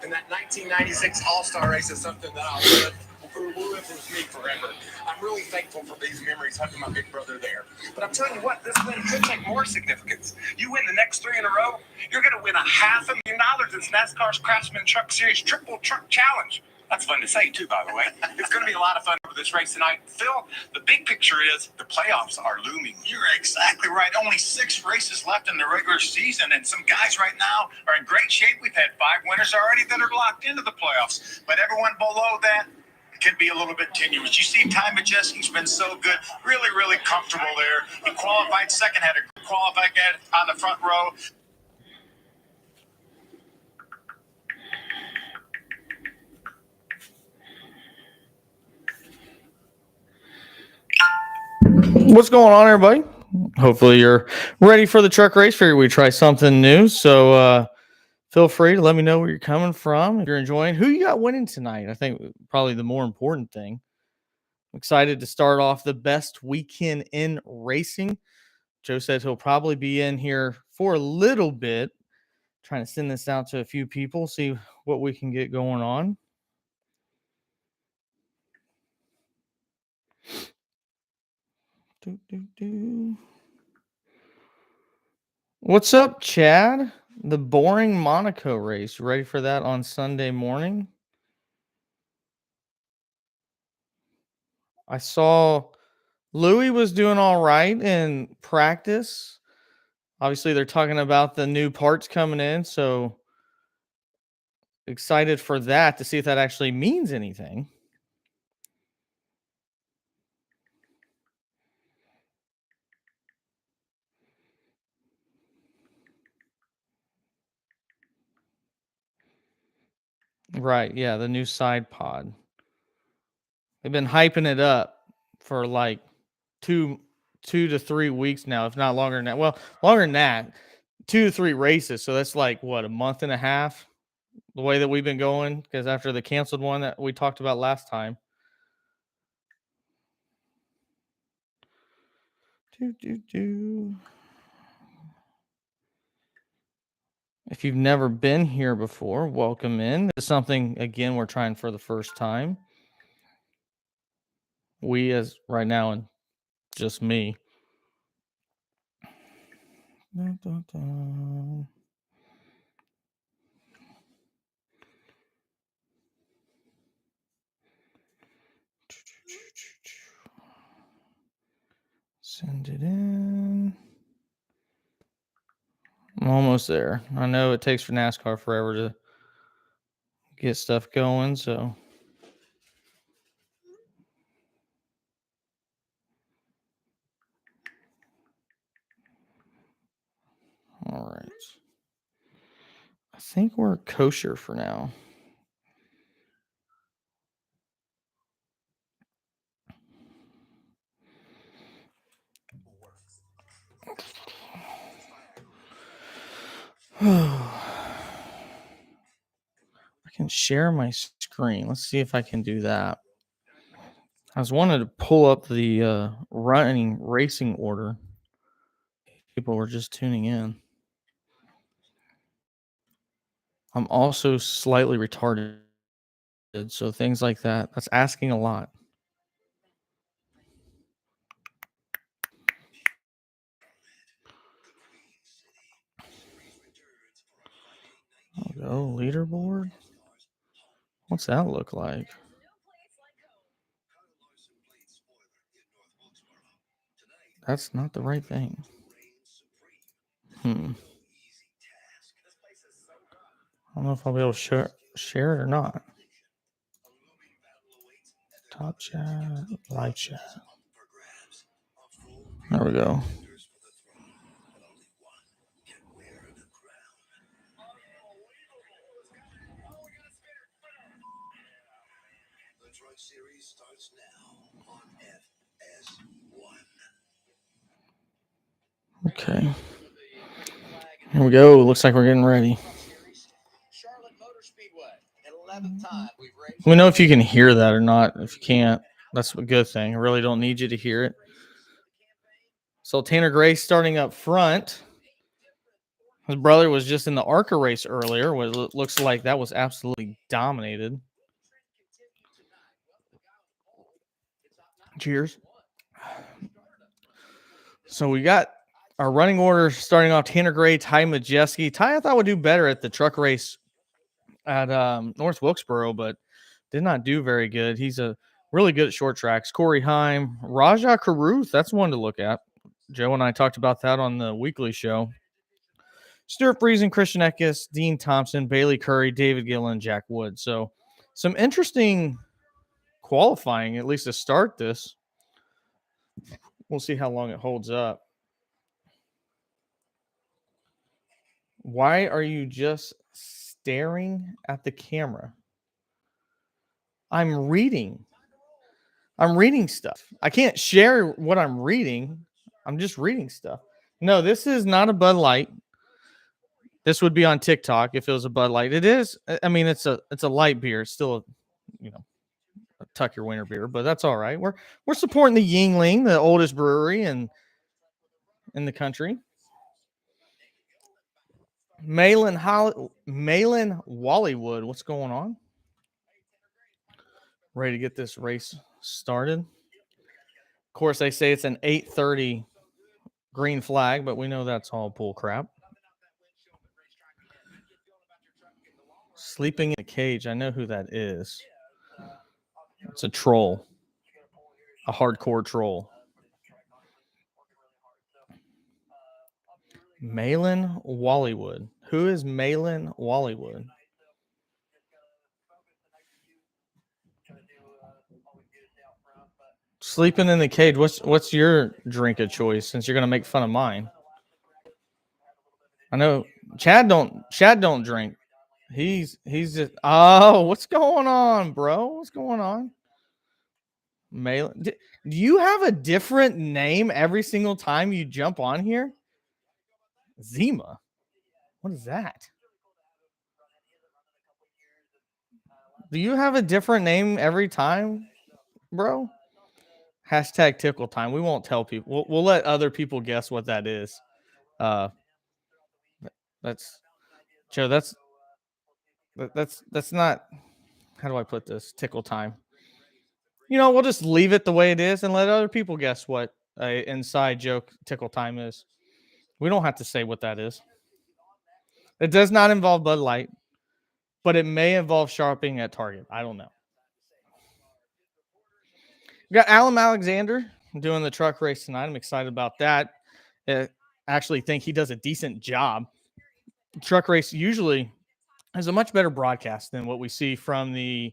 And that 1996 All-Star race is something that I'll live with me forever. I'm really thankful for these memories, having my big brother there. But I'm telling you what, this win could take more significance. You win the next 3 in a row, you're going to win $500,000 in NASCAR's Craftsman Truck Series Triple Truck Challenge. That's fun to say, too, by the way. It's going to be a lot of fun over this race tonight. Phil, the big picture is the playoffs are looming. You're exactly right. Only 6 races left in the regular season, and some guys right now are in great shape. We've had 5 winners already that are locked into the playoffs. But everyone below that can be a little bit tenuous. You see, Ty Majeski's been so good, really, really comfortable there. He qualified second, had a qualified guy on the front row. What's going on, everybody? Hopefully you're ready for the truck race. Figure we try something new. So feel free to let me know where you're coming from. If you're enjoying, who you got winning tonight? I think probably the more important thing. I'm excited to start off the best weekend in racing. Joe says he'll probably be in here for a little bit. Trying to send this out to a few people, see what we can get going on. What's up, Chad? The boring Monaco race. You ready for that on Sunday morning? I saw Louis was doing all right in practice. Obviously, they're talking about the new parts coming in, so excited for that to see if that actually means anything. Right, yeah, the new side pod. They've been hyping it up for like two to 3 weeks now, if not longer than that. Well, longer than that, 2 to 3 races. So that's like what, a month and a half, the way that we've been going, because after the canceled one that we talked about last time. If you've never been here before, welcome in. This is something, again, we're trying for the first time. We, as right now, and just me. Send it in. I'm almost there. I know it takes for NASCAR forever to get stuff going, so. All right. I think we're kosher for now. I can share my screen. Let's see if I can do that. I was wanting to pull up the running racing order. People were just tuning in. I'm also slightly retarded, so things like that. That's asking a lot. I'll go leaderboard. What's that look like? That's not the right thing. I don't know if I'll be able to share it or not. Top chat, live chat. There we go. Series starts now on FS1. Okay. Here we go. Looks like we're getting ready. Let me know if you can hear that or not. If you can't, that's a good thing. I really don't need you to hear it. So Tanner Gray starting up front. His brother was just in the ARCA race earlier. Looks like that was absolutely dominated. Cheers. So we got our running order starting off: Tanner Gray, Ty Majeski. Ty, I thought would do better at the truck race at North Wilkesboro, but did not do very good. He's really good at short tracks. Corey Heim, Raja Caruth, that's one to look at. Joe and I talked about that on the weekly show. Stuart Friesen, Christian Eckes, Dean Thompson, Bailey Curry, David Gillen, Jack Wood. So some interesting qualifying, at least to start this. We'll see how long it holds up. Why are you just staring at the camera? I'm reading stuff. I can't share what I'm reading. I'm just reading stuff. No, this is not a Bud Light. This would be on TikTok if it was a Bud Light. It is. I mean, it's a light beer. It's still a tuck your winter beer, but that's all right. We're supporting the Yingling, the oldest brewery in the country. Malin Wallywood, what's going on? Ready to get this race started. Of course, they say it's an 8:30 green flag, but we know that's all bull crap. Sleeping in a cage. I know who that is. It's a troll. A hardcore troll. Malin Wallywood. Who is Malin Wallywood? Sleeping in the cage. What's your drink of choice since you're gonna make fun of mine? I know Chad don't drink. He's just what's going on, bro? What's going on? Malin, do you have a different name every single time you jump on here? Zima. What is that? Do you have a different name every time, bro? Hashtag tickle time. We won't tell people. We'll let other people guess what that is. That's Joe. That's not. How do I put this? Tickle time. We'll just leave it the way it is and let other people guess what a inside joke tickle time is. We don't have to say what that is. It does not involve Bud Light, but it may involve shopping at Target. I don't know. We got Alan Alexander doing the truck race tonight. I'm excited about that. I actually think he does a decent job. Truck race usually has a much better broadcast than what we see from the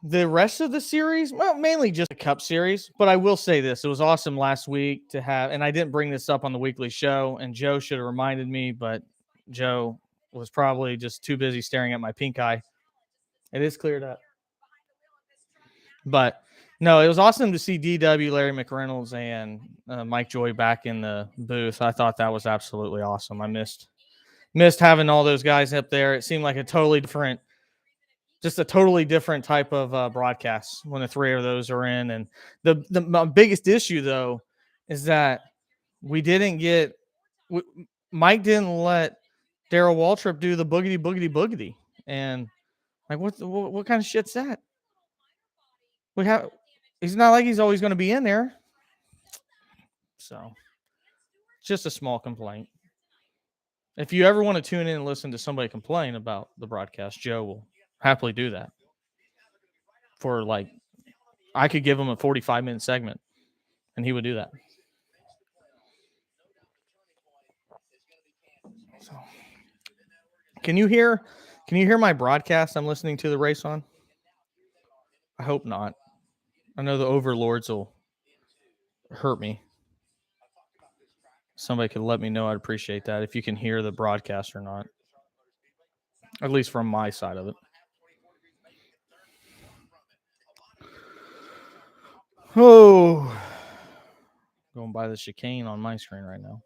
rest of the series. Well, mainly just the Cup Series. But I will say this. It was awesome last week to have, and I didn't bring this up on the weekly show, and Joe should have reminded me, but Joe was probably just too busy staring at my pink eye. It is cleared up. But no, it was awesome to see DW, Larry McReynolds, and Mike Joy back in the booth. I thought that was absolutely awesome. I missed having all those guys up there. It seemed like a totally different type of broadcast when the three of those are in. And the biggest issue, though, is that Mike didn't let Darrell Waltrip do the boogity, boogity, boogity. And like, what kind of shit's that? He's not like he's always going to be in there. So just a small complaint. If you ever want to tune in and listen to somebody complain about the broadcast, Joe will happily do that. I could give him a 45-minute segment and he would do that. So, can you hear my broadcast I'm listening to the race on? I hope not. I know the overlords will hurt me. Somebody could let me know. I'd appreciate that if you can hear the broadcast or not. At least from my side of it. Oh, going by the chicane on my screen right now.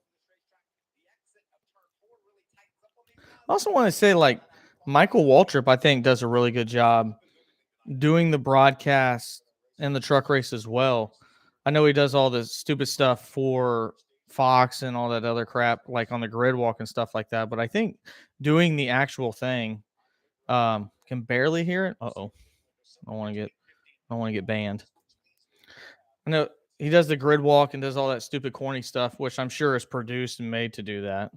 I also want to say, Michael Waltrip, I think, does a really good job doing the broadcast and the truck race as well. I know he does all the stupid stuff for Fox and all that other crap, like on the grid walk and stuff like that. But I think doing the actual thing, can barely hear it. Uh-oh. I don't want to get banned. I know he does the grid walk and does all that stupid corny stuff, which I'm sure is produced and made to do that.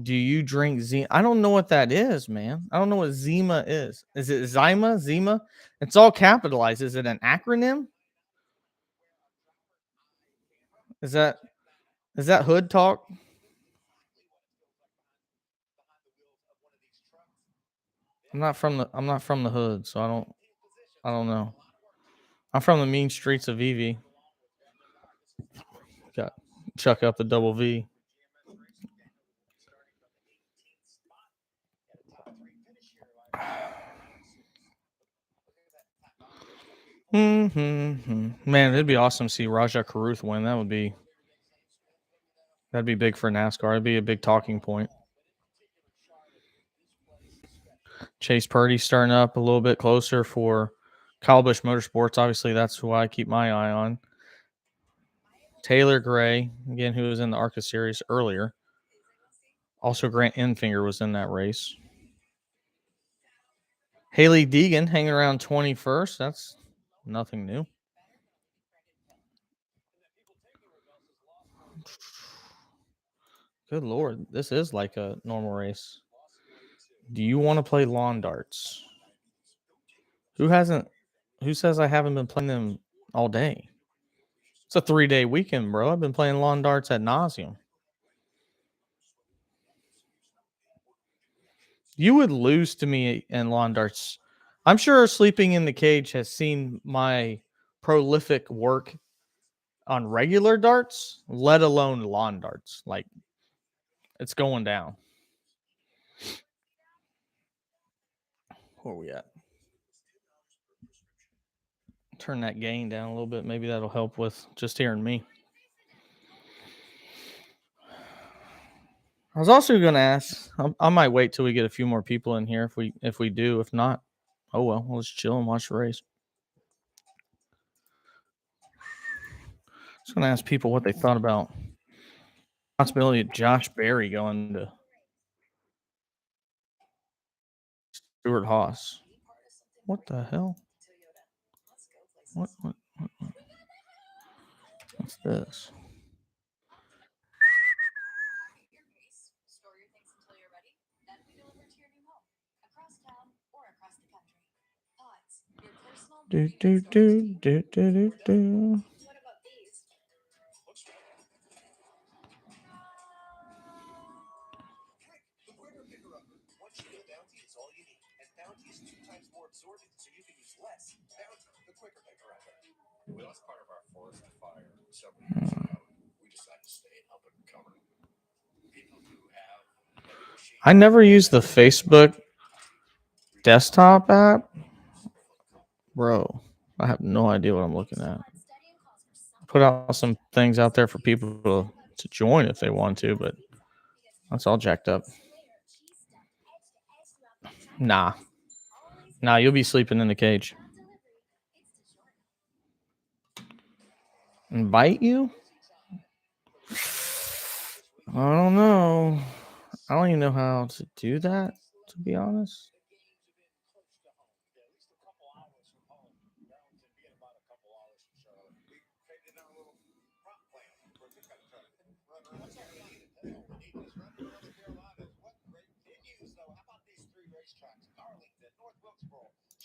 Do you drink Zima? I don't know what that is, man. I don't know what Zima is. Is it Zyma? Zima? It's all capitalized. Is it an acronym? Is that hood talk? I'm not from the hood, so I don't know. I'm from the mean streets of Evie. Got chuck up the double V. Man, it'd be awesome to see Raja Karuth win. That'd be big for NASCAR. It'd be a big talking point. Chase Purdy starting up a little bit closer for Kyle Busch Motorsports. Obviously, that's who I keep my eye on. Taylor Gray, again, who was in the ARCA series earlier. Also, Grant Enfinger was in that race. Haley Deegan hanging around 21st. That's nothing new. Good Lord. This is like a normal race. Do you want to play lawn darts? Who says I haven't been playing them all day? It's a 3-day weekend, bro. I've been playing lawn darts ad nauseum. You would lose to me in lawn darts. I'm sure Sleeping in the Cage has seen my prolific work on regular darts, let alone lawn darts. Like, it's going down. Where are we at? Turn that gain down a little bit. Maybe that'll help with just hearing me. I was also going to ask. I might wait till we get a few more people in here. If we do, if not, oh well. We'll just chill and watch the race. Just going to ask people what they thought about the possibility of Josh Berry going to Stuart Haas. What the hell? What's this? Do. I never use the Facebook desktop app. Bro, I have no idea what I'm looking at. Put out some things out there for people to join if they want to, but that's all jacked up. Nah, you'll be sleeping in the cage. Invite you? I don't know. I don't even know how to do that, to be honest.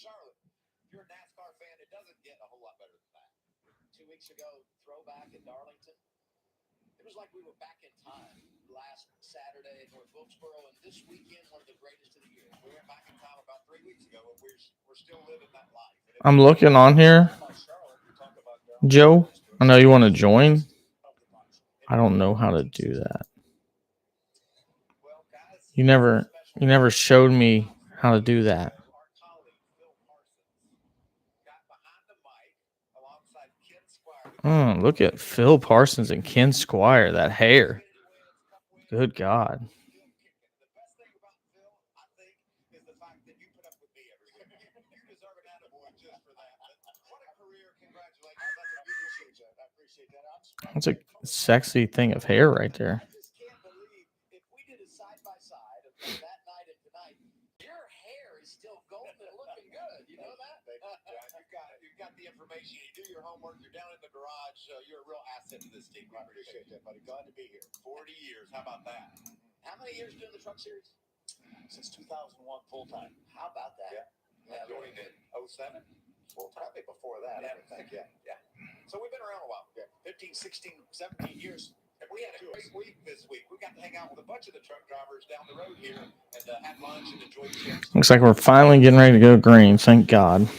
Charlotte, if you're a NASCAR fan, it doesn't get a whole lot better than that. 2 weeks ago, throwback at Darlington. It was like we were back in time last Saturday at North Wilkesboro, and this weekend, one of the greatest of the year. We went back in time about 3 weeks ago, and we're still living that life. I'm looking on here. Joe, I know you want to join. I don't know how to do that. You never showed me how to do that. Look at Phil Parsons and Ken Squire. That hair. Good God. That's a sexy thing of hair right there. I just can't believe if we did a side by side of that night and tonight, your hair is still golden and looking good. You know that? You've got the information. You do your homework. You're down in the garage. You're a real asset to this team. I appreciate that, buddy. Glad to be here. 40 years. How about that? How many years doing the Truck Series? Since 2001, full time. How about that? Yeah. Joined in 07. Full time. Probably before that. Yeah. I think. Yeah. So we've been around a while. Yeah. 15, 16, 17 years. And we had a great week this week. We got to hang out with a bunch of the truck drivers down the road here and have lunch and enjoy the chips. Looks like we're finally getting ready to go green. Thank God.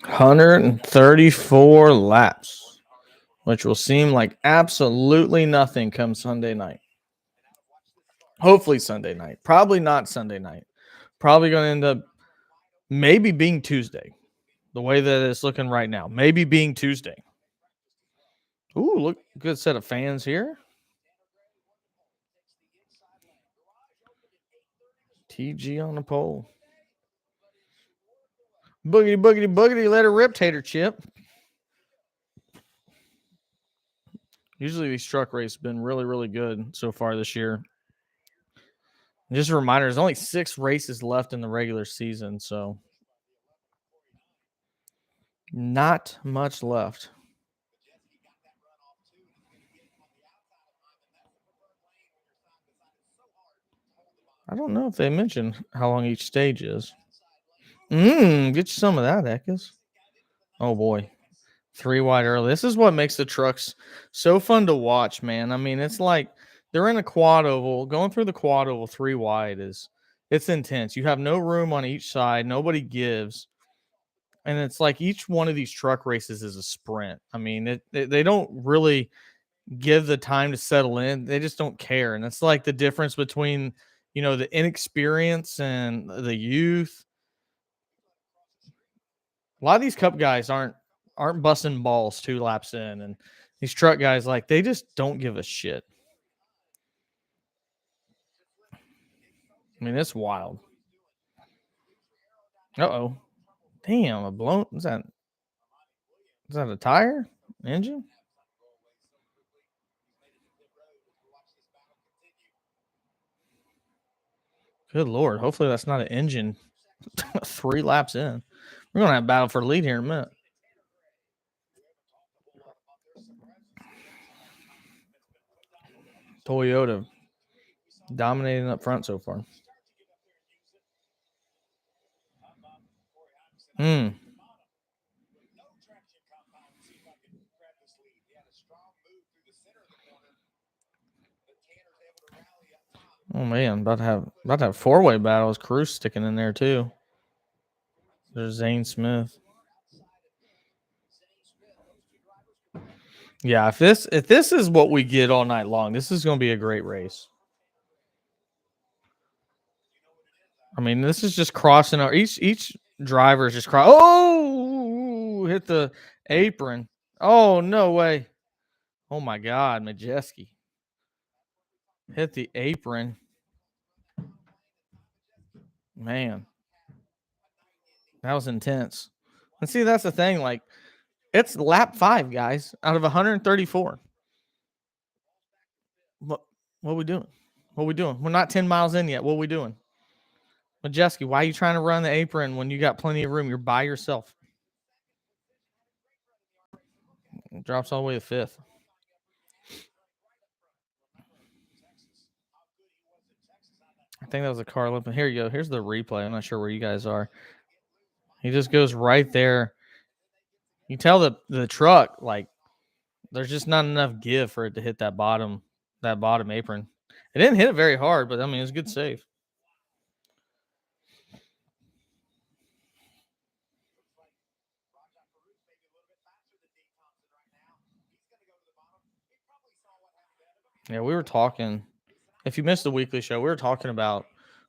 $134 laps, which will seem like absolutely nothing come Sunday night. Hopefully Sunday night. Probably not Sunday night. Probably going to end up maybe being Tuesday. The way that it's looking right now. Maybe being Tuesday. Ooh, look, good set of fans here. TG on the pole. Boogity, boogity, boogity. Let her rip, Tater Chip. Usually these truck races have been really, really good so far this year. Just a reminder, there's only 6 races left in the regular season, so not much left. I don't know if they mentioned how long each stage is. Get you some of that, Eckes. Oh, boy. 3 wide early. This is what makes the trucks so fun to watch, man. I mean, it's like they're in a quad oval. Going through the quad oval 3 wide it's intense. You have no room on each side. Nobody gives. And it's like each one of these truck races is a sprint. I mean, they don't really give the time to settle in. They just don't care. And it's like the difference between, the inexperience and the youth. A lot of these cup guys aren't busting balls 2 laps in, and these truck guys, like, they just don't give a shit. I mean, it's wild. Uh-oh. Damn, a blown. Is that a tire? Engine? Good Lord. Hopefully that's not an engine 3 laps in. We're going to have battle for the lead here in a minute. Toyota dominating up front so far. Oh man, about to have 4-way battles. Cruz sticking in there too. There's Zane Smith. Yeah, if this is what we get all night long, this is going to be a great race. I mean, this is just crossing our each driver is just cross. Oh, hit the apron. Oh, no way. Oh my God, Majeski hit the apron. Man, that was intense. And see, that's the thing. Like, it's lap 5, guys, out of 134. What are we doing? What are we doing? We're not 10 miles in yet. What are we doing? Majeski, why are you trying to run the apron when you got plenty of room? You're by yourself. It drops all the way to 5th. I think that was a car limping. Here you go. Here's the replay. I'm not sure where you guys are. He just goes right there. You tell the truck, like, there's just not enough give for it to hit that bottom apron. It didn't hit it very hard, but I mean, it's a good save. Yeah, we were talking. If you missed the weekly show, we were talking about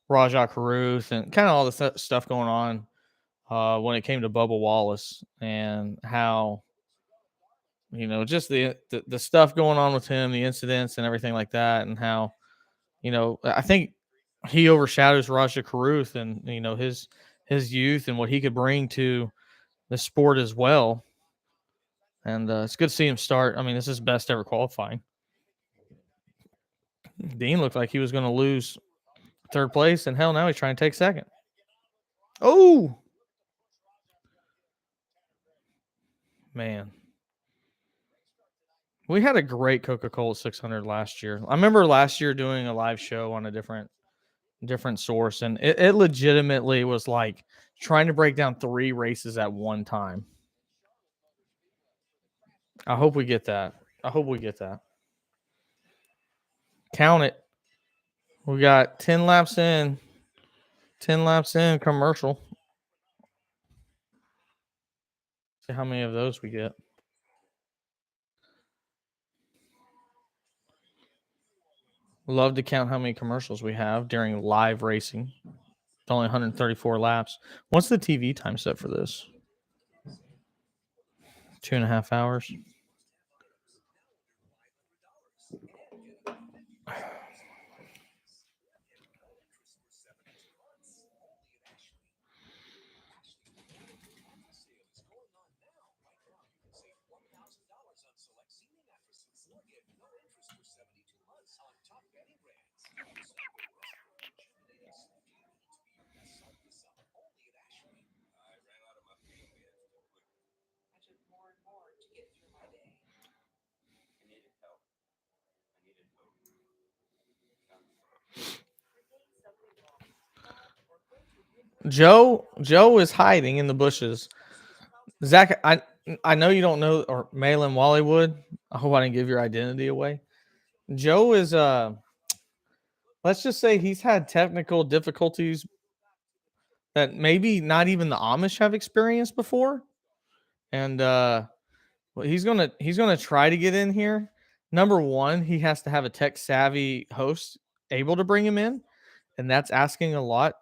Rajah Caruth and kind of all the stuff going on when it came to Bubba Wallace and how You know, just the stuff going on with him, the incidents and everything like that, and how, you know, I think he overshadows Raja Karuth and, you know, his youth and what he could bring to the sport as well. And it's good to see him start. I mean, this is his best ever qualifying. Dean looked like he was going to lose third place, and hell, now he's trying to take second. Oh, man. We had a great Coca-Cola 600 last year. I remember last year doing a live show on a different source, and it legitimately was like trying to break down 3 races at one time. I hope we get that. Count it. We got 10 laps in. 10 laps in commercial. See how many of those we get. Love to count how many commercials we have during live racing. It's only 134 laps. What's the TV time set for this? 2.5 hours. Joe is hiding in the bushes. Zach, I know you don't know, or Malin Wallywood. I hope I didn't give your identity away. Joe is let's just say he's had technical difficulties that maybe not even the Amish have experienced before. And he's gonna try to get in here. Number one, he has to have a tech savvy host able to bring him in, and that's asking a lot.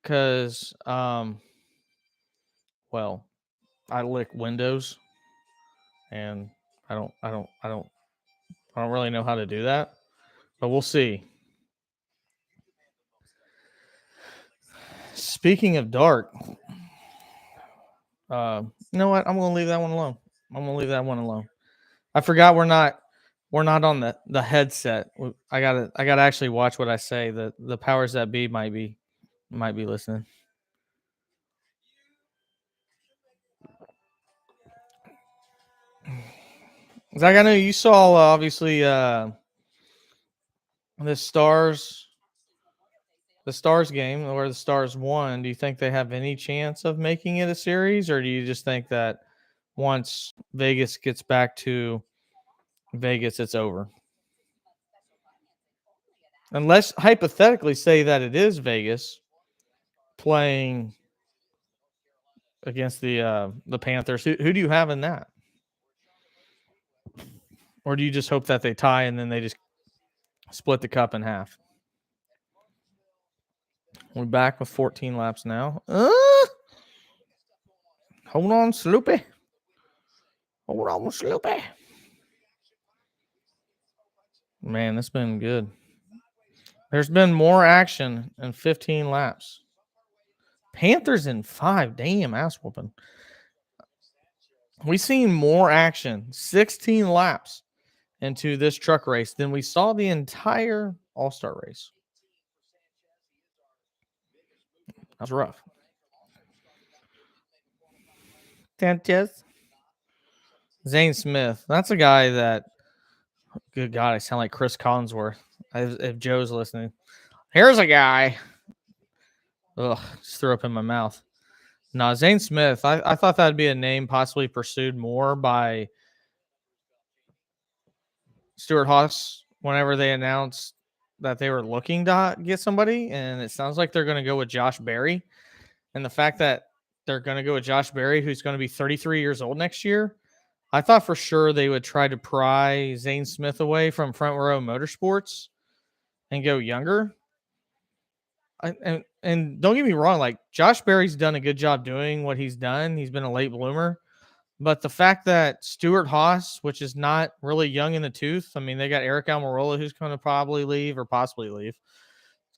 Because well, I lick Windows, and I don't really know how to do that, but we'll see. Speaking of dark, you know what? I'm gonna leave that one alone. I forgot we're not on the headset. I gotta actually watch what I say. The powers that be might be listening. Zach, I know you saw obviously the Stars game where the Stars won. Do you think they have any chance of making it a series, or do you just think that once Vegas gets back to Vegas, it's over? Unless hypothetically say that it is Vegas playing against the Panthers. Who do you have in that? Or do you just hope that they tie and then they just split the cup in half? We're back with 14 laps now. Hold on, Sloopy. Man, it's been good. There's been more action in 15 laps. Panthers in 5. Damn, ass whooping. We've seen more action, 16 laps into this truck race than we saw the entire All-Star race. That was rough. Sanchez. Zane Smith. That's a guy that, good God, I sound like Chris Collinsworth. If Joe's listening. Here's a guy. Ugh, just threw up in my mouth. No, Zane Smith. I thought that'd be a name possibly pursued more by Stuart Haas whenever they announced that they were looking to get somebody, and it sounds like they're going to go with Josh Berry. And the fact that they're going to go with Josh Berry, who's going to be 33 years old next year, I thought for sure they would try to pry Zane Smith away from Front Row Motorsports and go younger. And don't get me wrong, like Josh Berry's done a good job doing what he's done. He's been a late bloomer, But the fact that Stuart Haas, which is not really young in the tooth, I mean, they got Eric Almirola who's going to probably leave or possibly leave.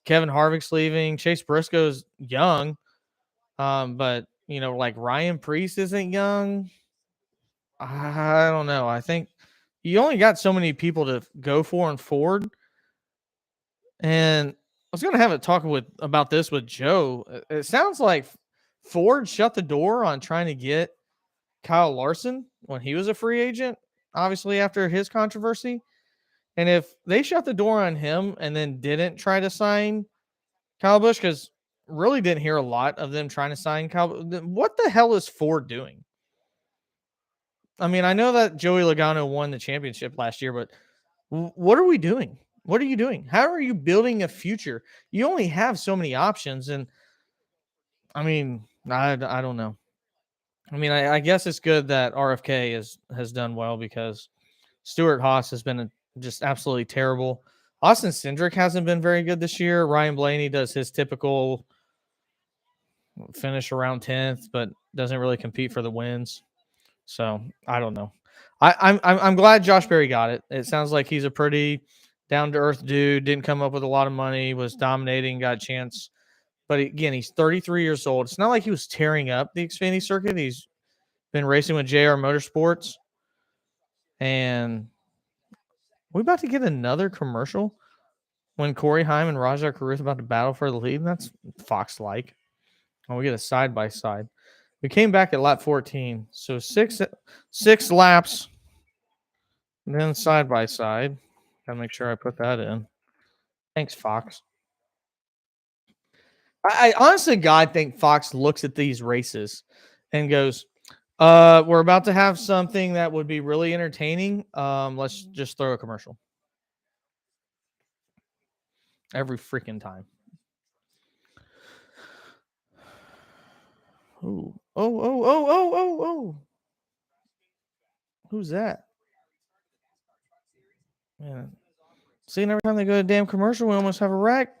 Kevin Harvick's leaving. Chase Briscoe's young, but like Ryan Preece isn't young. I don't know. I think you only got so many people to go for in Ford. And I was going to have a talk about this with Joe. It sounds like Ford shut the door on trying to get Kyle Larson when he was a free agent, obviously after his controversy. And if they shut the door on him and then didn't try to sign Kyle Busch, because really didn't hear a lot of them trying to sign Kyle, what the hell is Ford doing? I mean, I know that Joey Logano won the championship last year, but what are we doing? What are you doing? How are you building a future? You only have so many options. And I mean, I don't know. I mean, I guess it's good that RFK has done well because Stuart Haas has been just absolutely terrible. Austin Cindric hasn't been very good this year. Ryan Blaney does his typical finish around 10th, but doesn't really compete for the wins. So I don't know. I'm glad Josh Berry got it. It sounds like he's a pretty down to earth dude. Didn't come up with a lot of money. Was dominating. Got a chance. But again, he's 33 years old. It's not like he was tearing up the Xfinity circuit. He's been racing with JR Motorsports. And we about to get another commercial when Corey Heim and Rajah Caruth about to battle for the lead. And that's Fox-like. And we get a side-by-side. We came back at lap 14. So six laps. And then side-by-side. Gotta make sure I put that in. Thanks, Fox. I honestly, God, think Fox looks at these races and goes, we're about to have something that would be really entertaining. Let's just throw a commercial. Every freaking time. Ooh. Oh. Who's that? Man. See, every time they go to a damn commercial, we almost have a wreck.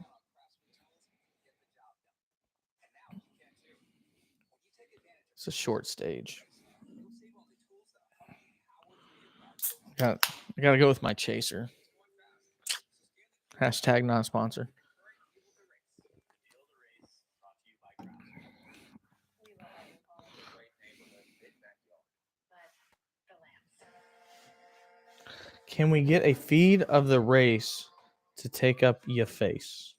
It's a short stage. I gotta go with my chaser. Hashtag not sponsored. Can we get a feed of the race to take up your face?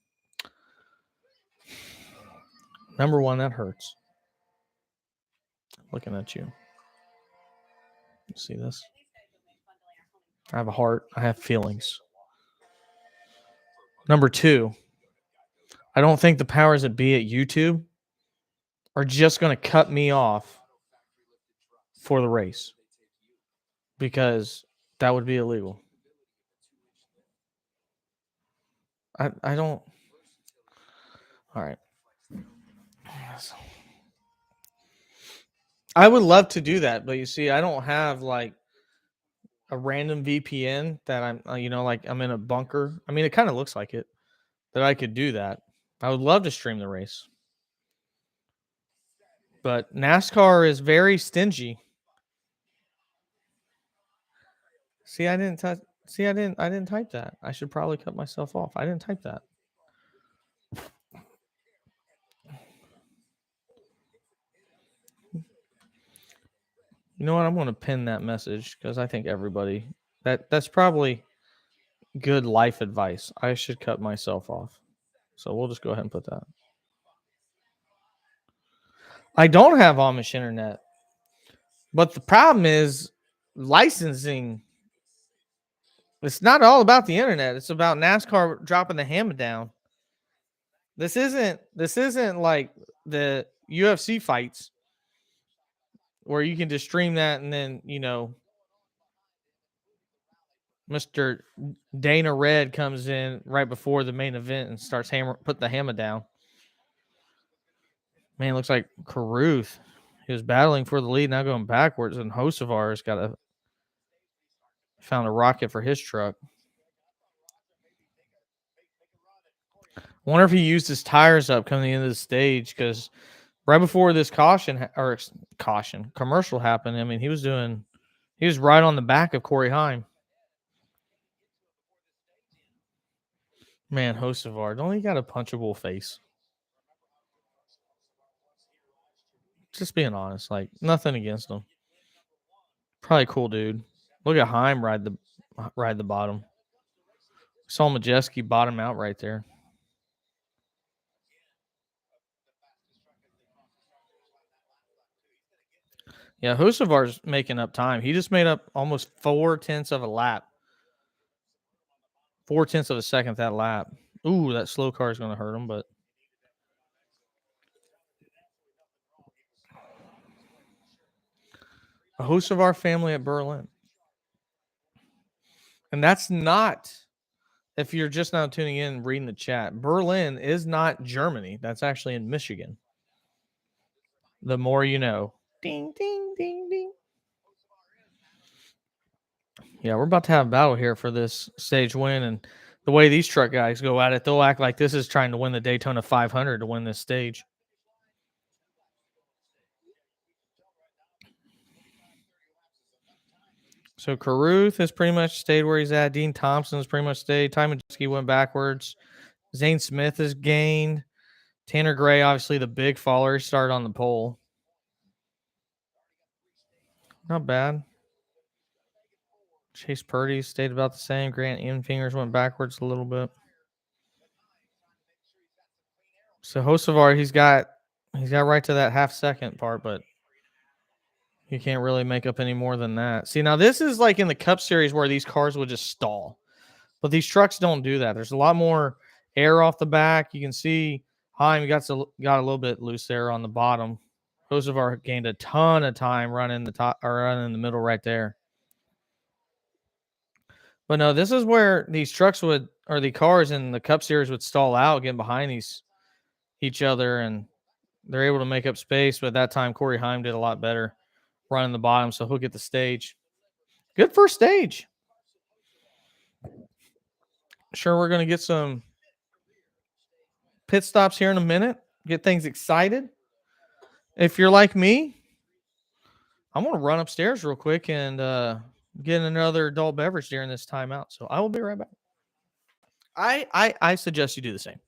Number one, that hurts. Looking at you. You see this? I have a heart. I have feelings. Number two, I don't think the powers that be at YouTube are just going to cut me off for the race because that would be illegal. I don't. All right. I would love to do that, but you see, I don't have like a random VPN that I'm, like I'm in a bunker. I mean, it kind of looks like it, that I could do that. I would love to stream the race. But NASCAR is very stingy. See, I didn't type that. I should probably cut myself off. I didn't type that. You know what? I'm going to pin that message because I think everybody that's probably good life advice. I should cut myself off. So we'll just go ahead and put that. I don't have Amish internet. But the problem is licensing. It's not all about the internet. It's about NASCAR dropping the hammer down. This isn't like the UFC fights where you can just stream that and then, Mr. Dana Red comes in right before the main event and starts put the hammer down. Man, it looks like Caruth. He was battling for the lead, now going backwards, and Hocevar's found a rocket for his truck. I wonder if he used his tires up coming into the stage because right before this commercial happened. I mean, he was right on the back of Corey Heim. Man, Hocevar, don't he got a punchable face? Just being honest, like nothing against him. Probably cool dude. Look at Heim ride the bottom. Saw Majeski bottom out right there. Yeah, Hocevar's making up time. He just made up almost 4/10 of a lap. 4/10 of a second that lap. Ooh, that slow car is going to hurt him, but a host of our family at Berlin. And that's not, if you're just now tuning in and reading the chat, Berlin is not Germany. That's actually in Michigan. The more you know. Ding, ding, ding, ding. Yeah, we're about to have a battle here for this stage win. And the way these truck guys go at it, they'll act like this is trying to win the Daytona 500 to win this stage. So Carruth has pretty much stayed where he's at. Dean Thompson has pretty much stayed. Ty Majeski went backwards. Zane Smith has gained. Tanner Gray, obviously the big faller, started on the pole. Not bad. Chase Purdy stayed about the same. Grant Infingers went backwards a little bit. So Hocevar, he's got right to that half second part, but he can't really make up any more than that. See, now this is like in the Cup Series where these cars would just stall. But these trucks don't do that. There's a lot more air off the back. You can see Heim got a little bit loose there on the bottom. Hocevar gained a ton of time running running in the middle right there. But no, this is where these trucks the cars in the Cup Series would stall out, getting behind each other, and they're able to make up space. But at that time, Corey Heim did a lot better running the bottom, so he'll get the stage. Good first stage. Sure, we're going to get some pit stops here in a minute, get things excited. If you're like me, I'm going to run upstairs real quick and get another adult beverage during this timeout. So I will be right back. I suggest you do the same.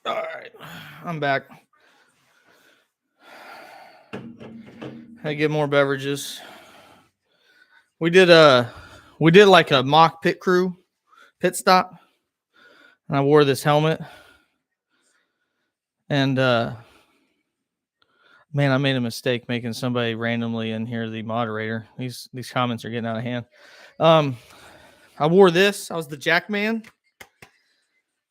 All right, I'm back. I get more beverages. We did like a mock pit stop, and I wore this helmet. And man, I made a mistake making somebody randomly in here the moderator. These comments are getting out of hand. I wore this. I was the Jackman.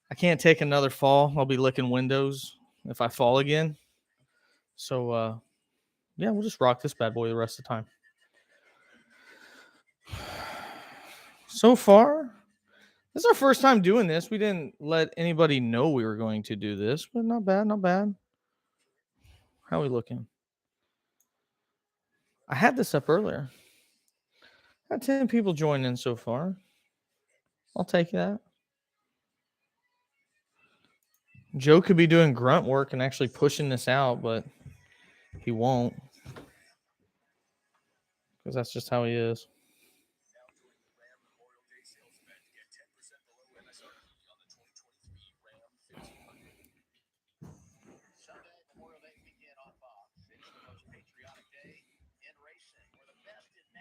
I can't take another fall. I'll be licking windows if I fall again. So yeah, we'll just rock this bad boy the rest of the time. So far, this is our first time doing this. We didn't let anybody know we were going to do this, but not bad, not bad. How are we looking? I had this up earlier. Had 10 people join in so far. I'll take that. Joe could be doing grunt work and actually pushing this out, but he won't. Because that's just how he is.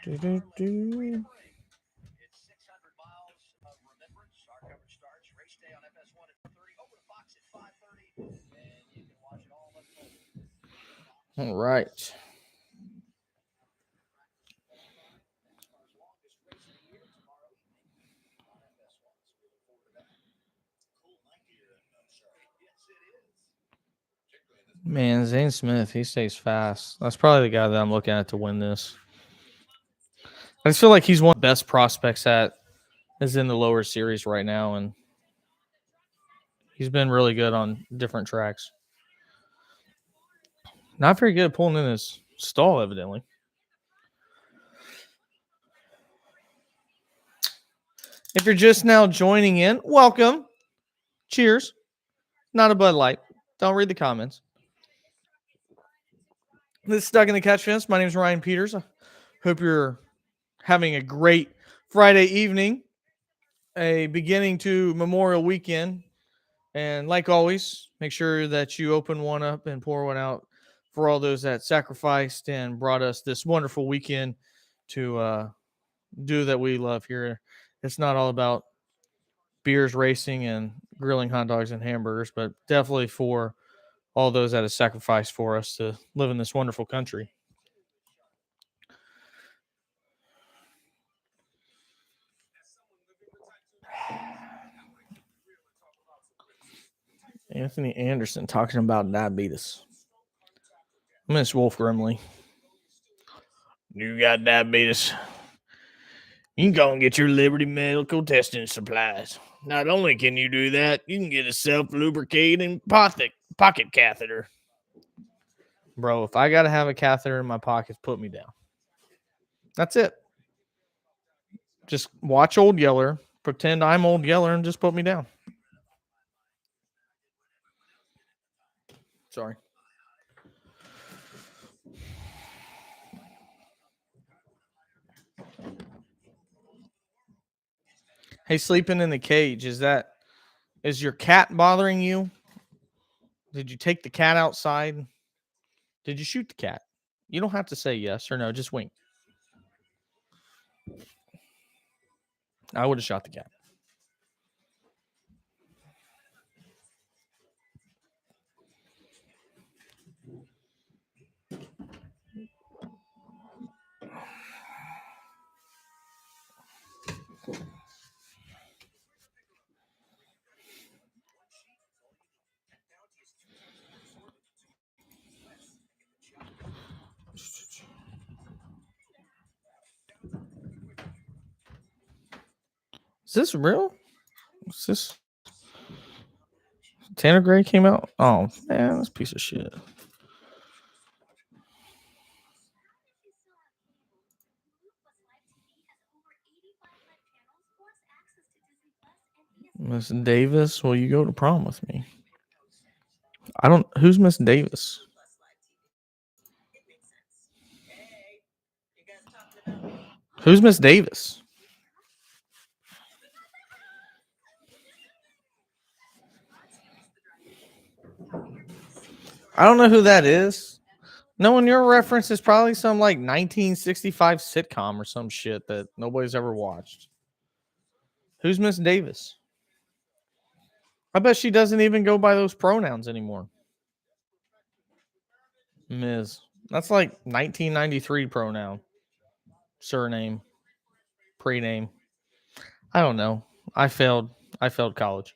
Do-do-do. It's 600 miles of remembrance. Our coverage starts race day on FS1 at 4:30. Over to Fox at 5:30, and you can watch it all unfold. All right. Man, Zane Smith, he stays fast. That's probably the guy that I'm looking at to win this. I just feel like he's one of the best prospects that is in the lower series right now, and he's been really good on different tracks. Not very good at pulling in his stall, evidently. If you're just now joining in, welcome. Cheers. Not a Bud Light. Don't read the comments. This is Stuck in the Catch Fence. My name is Ryan Peters. I hope you're having a great Friday evening, a beginning to Memorial Weekend. And like always, make sure that you open one up and pour one out for all those that sacrificed and brought us this wonderful weekend to do that we love here. It's not all about beers, racing, and grilling hot dogs and hamburgers, but definitely for all those that have sacrificed for us to live in this wonderful country. Anthony Anderson talking about diabetes. Miss Wolf Grimley. You got diabetes. You can go and get your Liberty Medical testing supplies. Not only can you do that, you can get a self-lubricating pocket catheter. Bro, if I got to have a catheter in my pocket, put me down. That's it. Just watch Old Yeller, pretend I'm Old Yeller, and just put me down. Sorry. Hey, sleeping in the cage, is your cat bothering you? Did you take the cat outside? Did you shoot the cat? You don't have to say yes or no, just wink. I would have shot the cat. Is this real? Is this Tanner Gray came out? Oh man, this piece of shit. Miss Davis, will you go to prom with me? Who's Miss Davis? Who's Miss Davis? I don't know who that is. No, and your reference is probably some like 1965 sitcom or some shit that nobody's ever watched. Who's Miss Davis? I bet she doesn't even go by those pronouns anymore. Ms. That's like 1993 pronoun. Surname. Prename. I don't know. I failed college.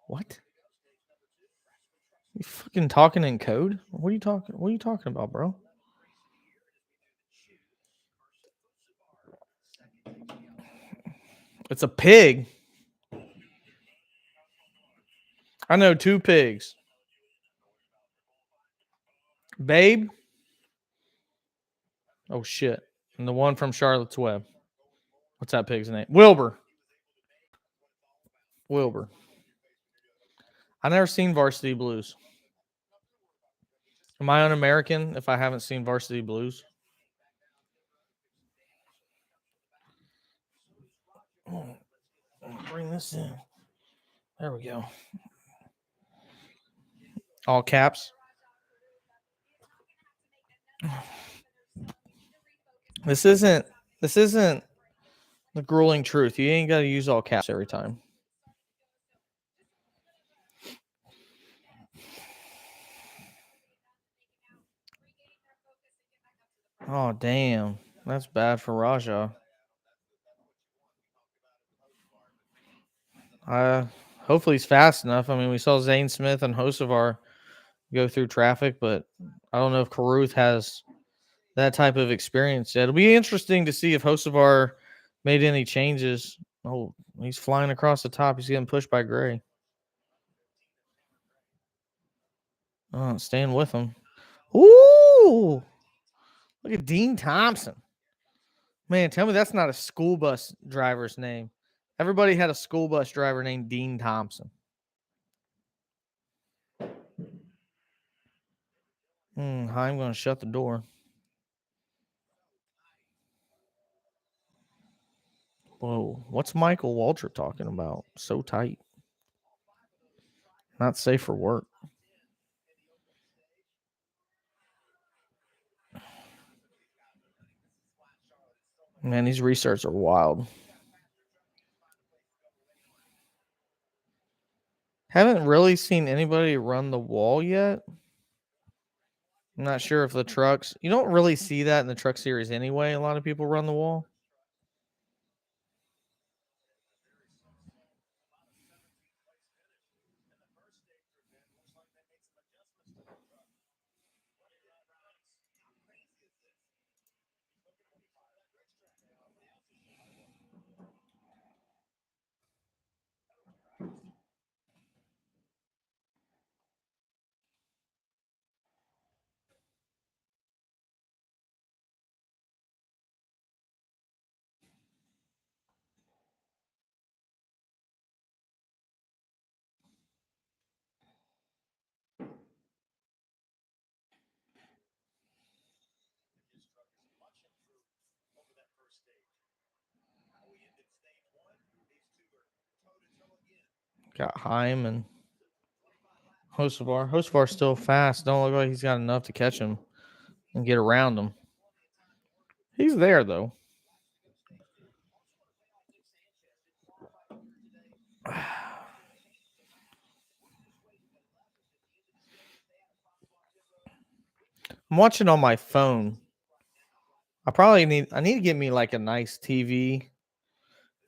What? You fucking talking in code? What are you talking about, bro? It's a pig. I know two pigs. Babe. Oh shit. And the one from Charlotte's Web. What's that pig's name? Wilbur. Wilbur. I never seen Varsity Blues. Am I un-American if I haven't seen Varsity Blues? Bring this in. There we go. All caps. This isn't the grueling truth. You ain't got to use all caps every time. Oh, damn. That's bad for Raja. Hopefully he's fast enough. I mean, we saw Zane Smith and Hocevar go through traffic, but I don't know if Carruth has that type of experience yet. It'll be interesting to see if Hocevar made any changes. Oh, he's flying across the top. He's getting pushed by Gray. Oh, staying with him. Ooh! Look at Dean Thompson. Man, tell me that's not a school bus driver's name. Everybody had a school bus driver named Dean Thompson. I'm going to shut the door. Whoa, what's Michael Waltrip talking about? So tight. Not safe for work. Man, these restarts are wild. Haven't really seen anybody run the wall yet. I'm not sure if the trucks... You don't really see that in the truck series anyway. A lot of people run the wall. Got Heim and Hocevar. Hocevar's still fast. Don't look like he's got enough to catch him and get around him. He's there, though. I'm watching on my phone. I need to get me like a nice TV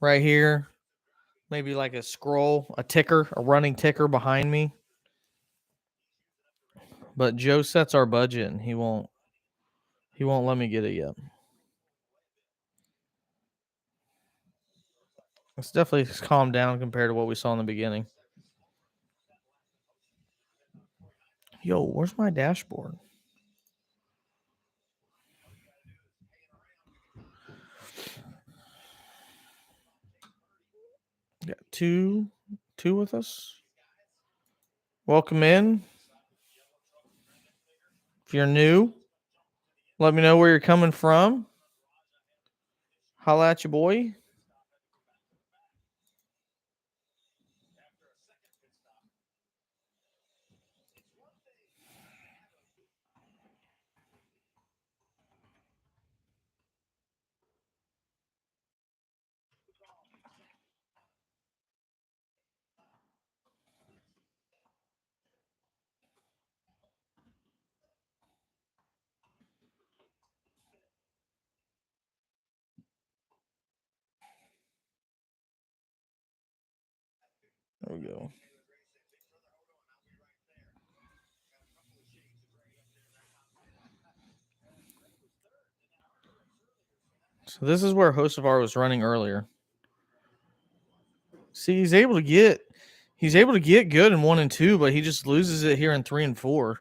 right here. Maybe like a scroll, a ticker, a running ticker behind me. But Joe sets our budget and he won't let me get it yet. It's definitely calmed down compared to what we saw in the beginning. Yo, where's my dashboard? Got two with us. Welcome in. If you're new, let me know where you're coming from. Holla at you, boy. There we go. So this is where Hocevar was running earlier. See, he's able to get good in 1 and 2, but he just loses it here in 3 and 4.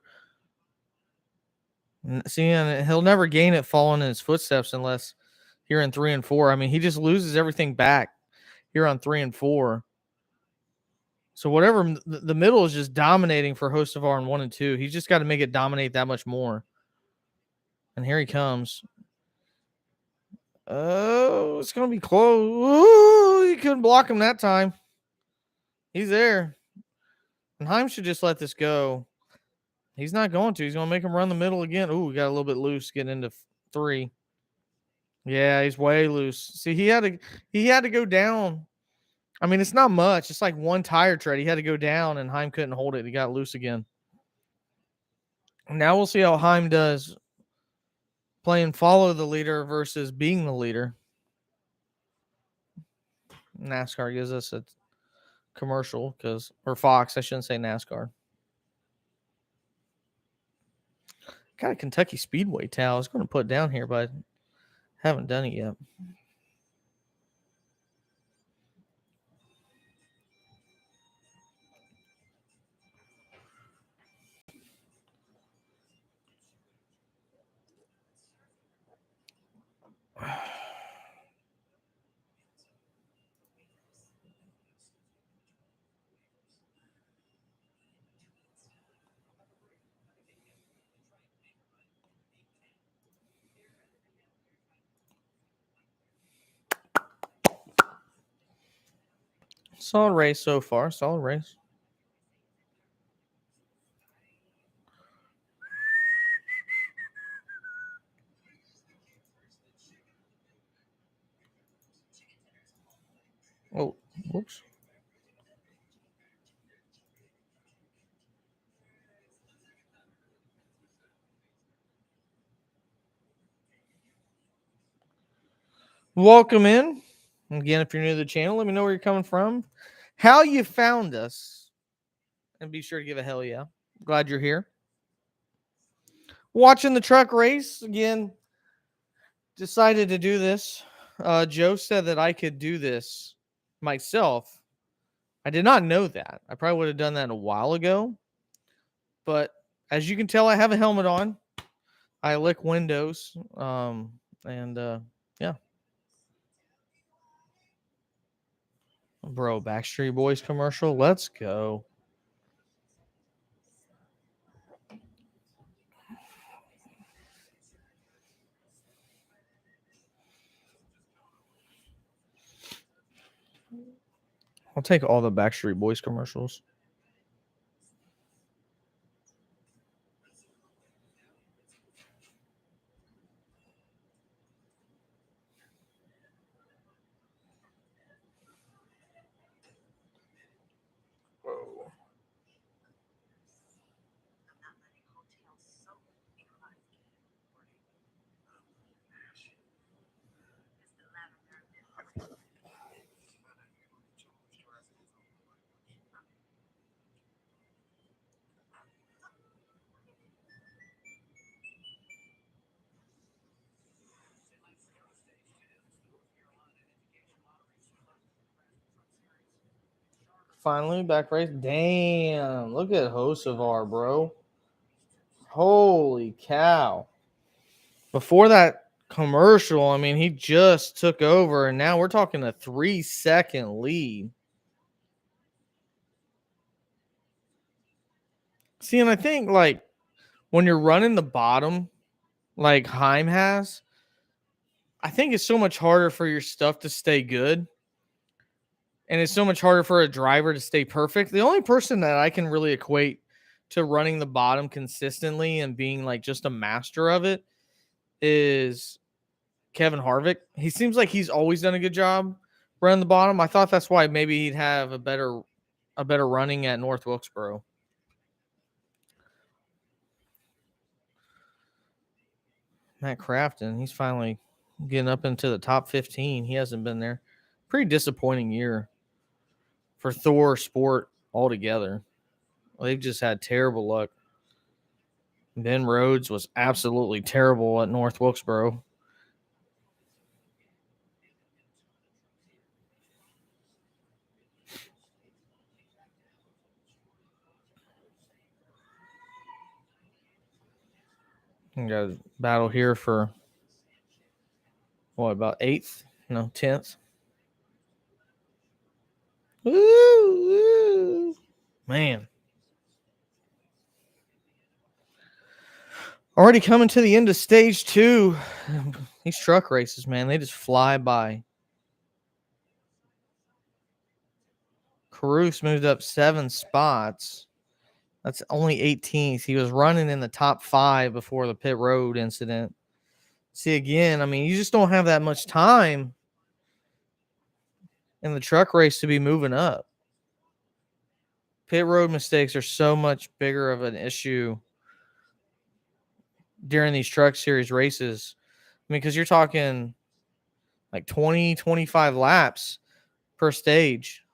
See, and he'll never gain it falling in his footsteps unless here in 3 and 4. I mean, he just loses everything back here on 3 and 4. So whatever the middle is just dominating for Hocevar in 1 and 2. He's just got to make it dominate that much more. And here he comes. Oh, it's going to be close. Ooh, he couldn't block him that time. He's there. And Heim should just let this go. He's not going to. He's going to make him run the middle again. Ooh, got a little bit loose getting into 3. Yeah, he's way loose. See, he had to go down. I mean, it's not much. It's like 1 tire tread. He had to go down, and Heim couldn't hold it. He got loose again. Now we'll see how Heim does playing follow the leader versus being the leader. NASCAR gives us a commercial or Fox. I shouldn't say NASCAR. Got a Kentucky Speedway towel. I was going to put down here, but I haven't done it yet. Solid race so far. Solid race. Oh, whoops. Welcome in. Again, if you're new to the channel, let me know where you're coming from, how you found us, and be sure to give a hell yeah. Glad you're here. Watching the truck race. Again, decided to do this. Joe said that I could do this myself. I did not know that. I probably would have done that a while ago. But as you can tell, I have a helmet on. I lick windows. Yeah. Bro, Backstreet Boys commercial. Let's go. I'll take all the Backstreet Boys commercials. Finally, back race. Damn, look at Hocevar, bro. Holy cow. Before that commercial, I mean, he just took over, and now we're talking a 3-second lead. See, and I think, like, when you're running the bottom, like Heim has, I think it's so much harder for your stuff to stay good. And it's so much harder for a driver to stay perfect. The only person that I can really equate to running the bottom consistently and being like just a master of it is Kevin Harvick. He seems like he's always done a good job running the bottom. I thought that's why maybe he'd have a better running at North Wilkesboro. Matt Crafton, he's finally getting up into the top 15. He hasn't been there. Pretty disappointing year for Thor Sport altogether. They've just had terrible luck. Ben Rhodes was absolutely terrible at North Wilkesboro. We got a battle here for what, about 8th? No, 10th. Woo, woo. Man. Already coming to the end of stage 2. These truck races, man, they just fly by. Caruso moved up 7 spots. That's only 18th. He was running in the top 5 before the pit road incident. See, again, I mean, you just don't have that much time in the truck race to be moving up. Pit road mistakes are so much bigger of an issue during these truck series races. I mean, because you're talking like 20, 25 laps per stage.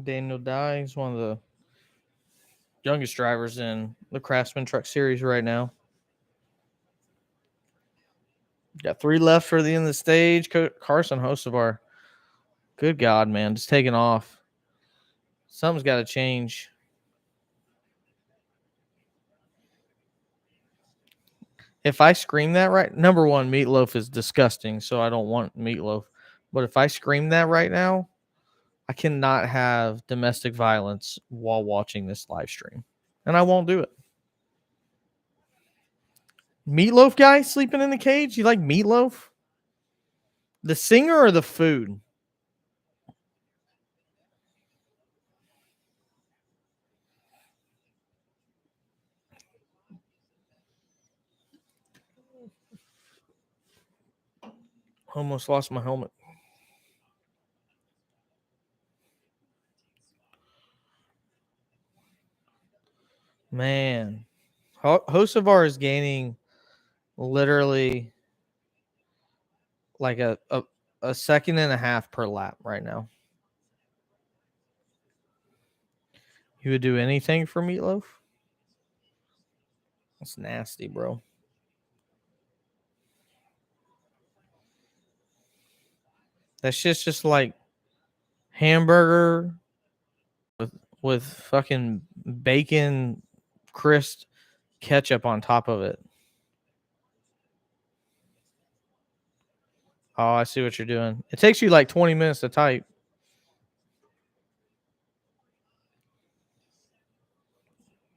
Daniel Dye is one of the youngest drivers in the Craftsman Truck Series right now. Got 3 left for the end of the stage. Carson Hocevar. Good God, man. Just taking off. Something's got to change. If I scream that right, number one, Meatloaf is disgusting, so I don't want Meatloaf. But if I scream that right now, I cannot have domestic violence while watching this live stream. And I won't do it. Meatloaf guy sleeping in the cage? You like Meatloaf? The singer or the food? Almost lost my helmet. Man. Hocevar is gaining literally like a second and a half per lap right now. You would do anything for Meatloaf? That's nasty, bro. That shit's just like hamburger with fucking bacon crisp ketchup on top of it. Oh, I see what you're doing. It takes you like 20 minutes to type.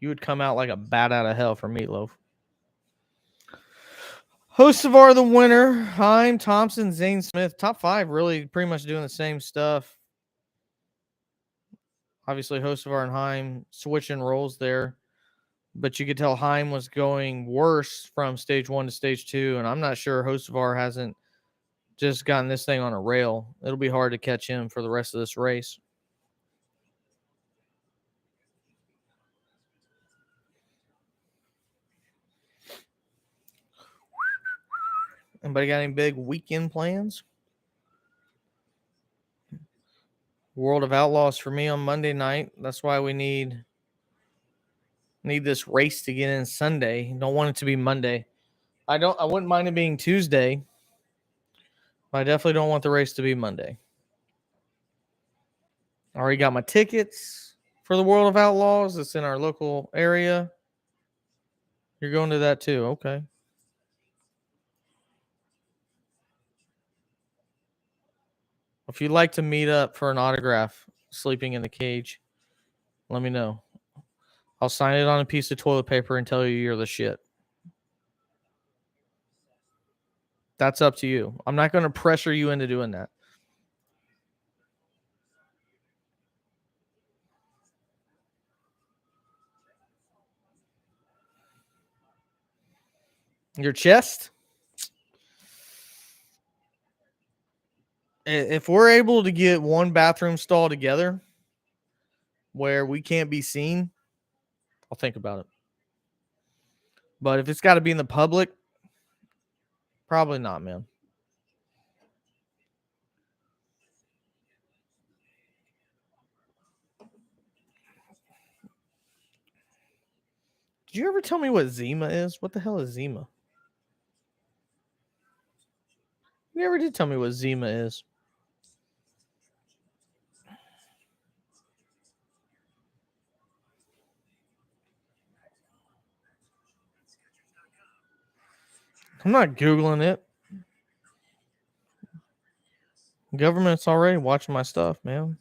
You would come out like a bat out of hell for Meatloaf. Hocevar the winner. Heim, Thompson, Zane Smith. Top 5 really pretty much doing the same stuff. Obviously, Hocevar and Heim switching roles there. But you could tell Heim was going worse from stage 1 to stage 2. And I'm not sure Hocevar hasn't just gotten this thing on a rail. It'll be hard to catch him for the rest of this race. Anybody got any big weekend plans? World of Outlaws for me on Monday night. That's why we need this race to get in Sunday. Don't want it to be Monday. I wouldn't mind it being Tuesday, but I definitely don't want the race to be Monday. I already got my tickets for the World of Outlaws. It's in our local area. You're going to that too. Okay. If you'd like to meet up for an autograph sleeping in the cage, let me know. I'll sign it on a piece of toilet paper and tell you you're the shit. That's up to you. I'm not going to pressure you into doing that. Your chest? If we're able to get one bathroom stall together where we can't be seen, I'll think about it. But if it's got to be in the public, probably not, man. Did you ever tell me what Zima is? What the hell is Zima? You never did tell me what Zima is. I'm not Googling it. Government's already watching my stuff, man.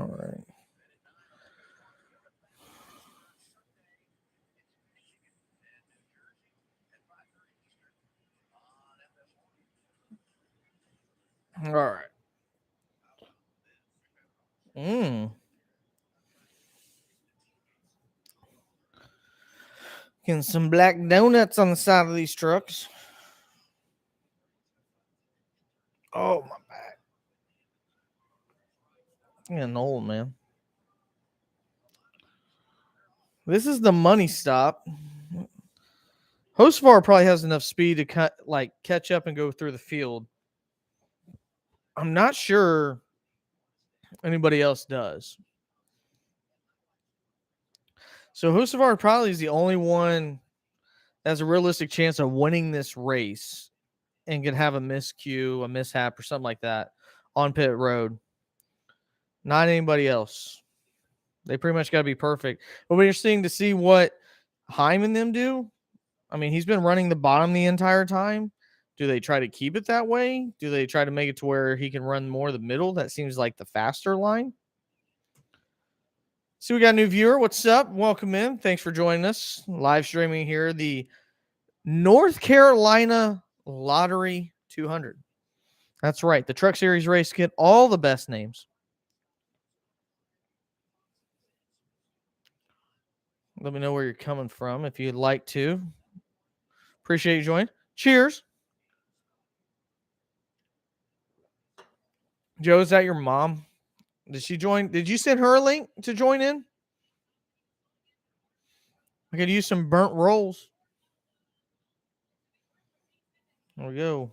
All right. All right. Getting some black donuts on the side of these trucks. Oh, my back. I'm getting old, man. This is the money stop. Hocevar probably has enough speed to catch up and go through the field. I'm not sure anybody else does. So Hocevar probably is the only one that has a realistic chance of winning this race and can have a miscue, a mishap, or something like that on pit road. Not anybody else. They pretty much got to be perfect. It'll be interesting to see what Heim and them do. I mean, he's been running the bottom the entire time. Do they try to keep it that way? Do they try to make it to where he can run more the middle? That seems like the faster line. So we got a new viewer. What's up? Welcome in. Thanks for joining us. Live streaming here, the North Carolina Lottery 200. That's right. The Truck Series race get all the best names. Let me know where you're coming from if you'd like to. Appreciate you joining. Cheers. Joe, is that your mom? Did she join? Did you send her a link to join in? I could use some burnt rolls. There we go.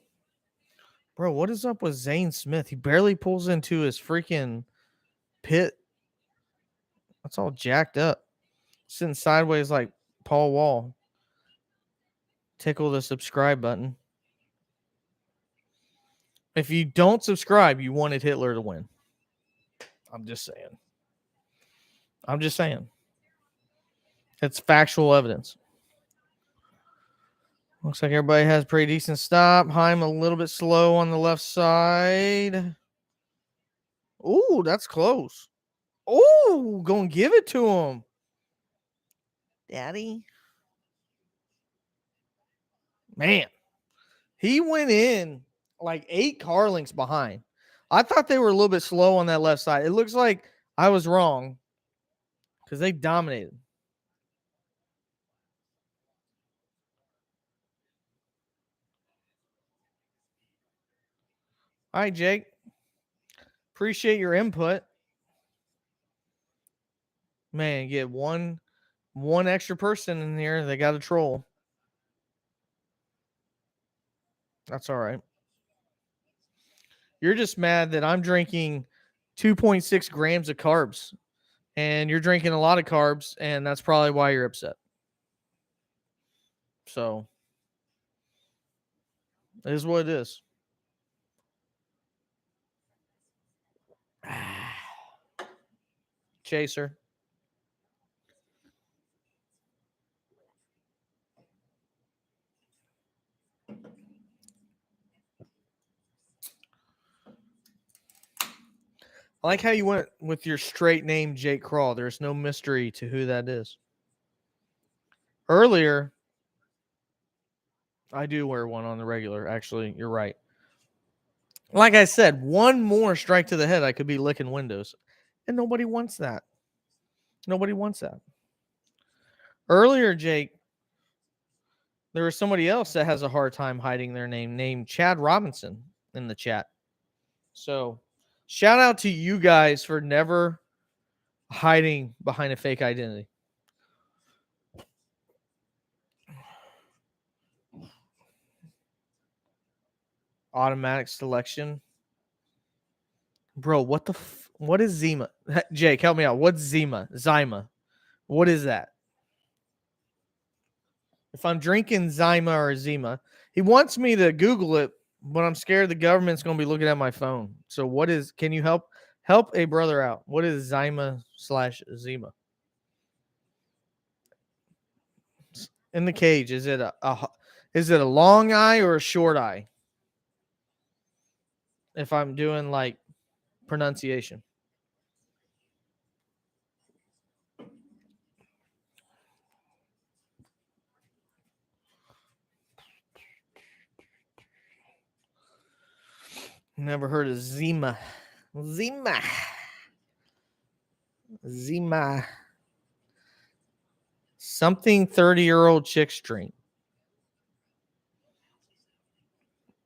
Bro, what is up with Zane Smith? He barely pulls into his freaking pit. That's all jacked up. Sitting sideways like Paul Wall. Tickle the subscribe button. If you don't subscribe, you wanted Hitler to win. I'm just saying. It's factual evidence. Looks like everybody has pretty decent stop. Heim a little bit slow on the left side. Ooh, that's close. Ooh, gonna give it to him. Daddy. Man, he went in like 8 car lengths behind. I thought they were a little bit slow on that left side. It looks like I was wrong because they dominated. All right, Jake. Appreciate your input. Man, get one extra person in here. They got a troll. That's all right. You're just mad that I'm drinking 2.6 grams of carbs and you're drinking a lot of carbs, and that's probably why you're upset. So it is what it is. Chaser. I like how you went with your straight name, Jake Crawl. There's no mystery to who that is. Earlier, I do wear one on the regular. Actually, you're right. Like I said, one more strike to the head, I could be licking windows. And nobody wants that. Nobody wants that. Earlier, Jake, there was somebody else that has a hard time hiding their name, named Chad Robinson, in the chat. So, shout out to you guys for never hiding behind a fake identity. Automatic selection. Bro, what is Zima? Jake, help me out. What's Zima? Zyma. What is that? If I'm drinking Zyma or Zima, he wants me to Google it, but I'm scared the government's going to be looking at my phone. So what is, can you help a brother out? What is Zyma/Zima? In the cage, is it is it a long eye or a short eye? If I'm doing like pronunciation. Never heard of Zima. Zima. Zima. Something 30-year-old chicks drink.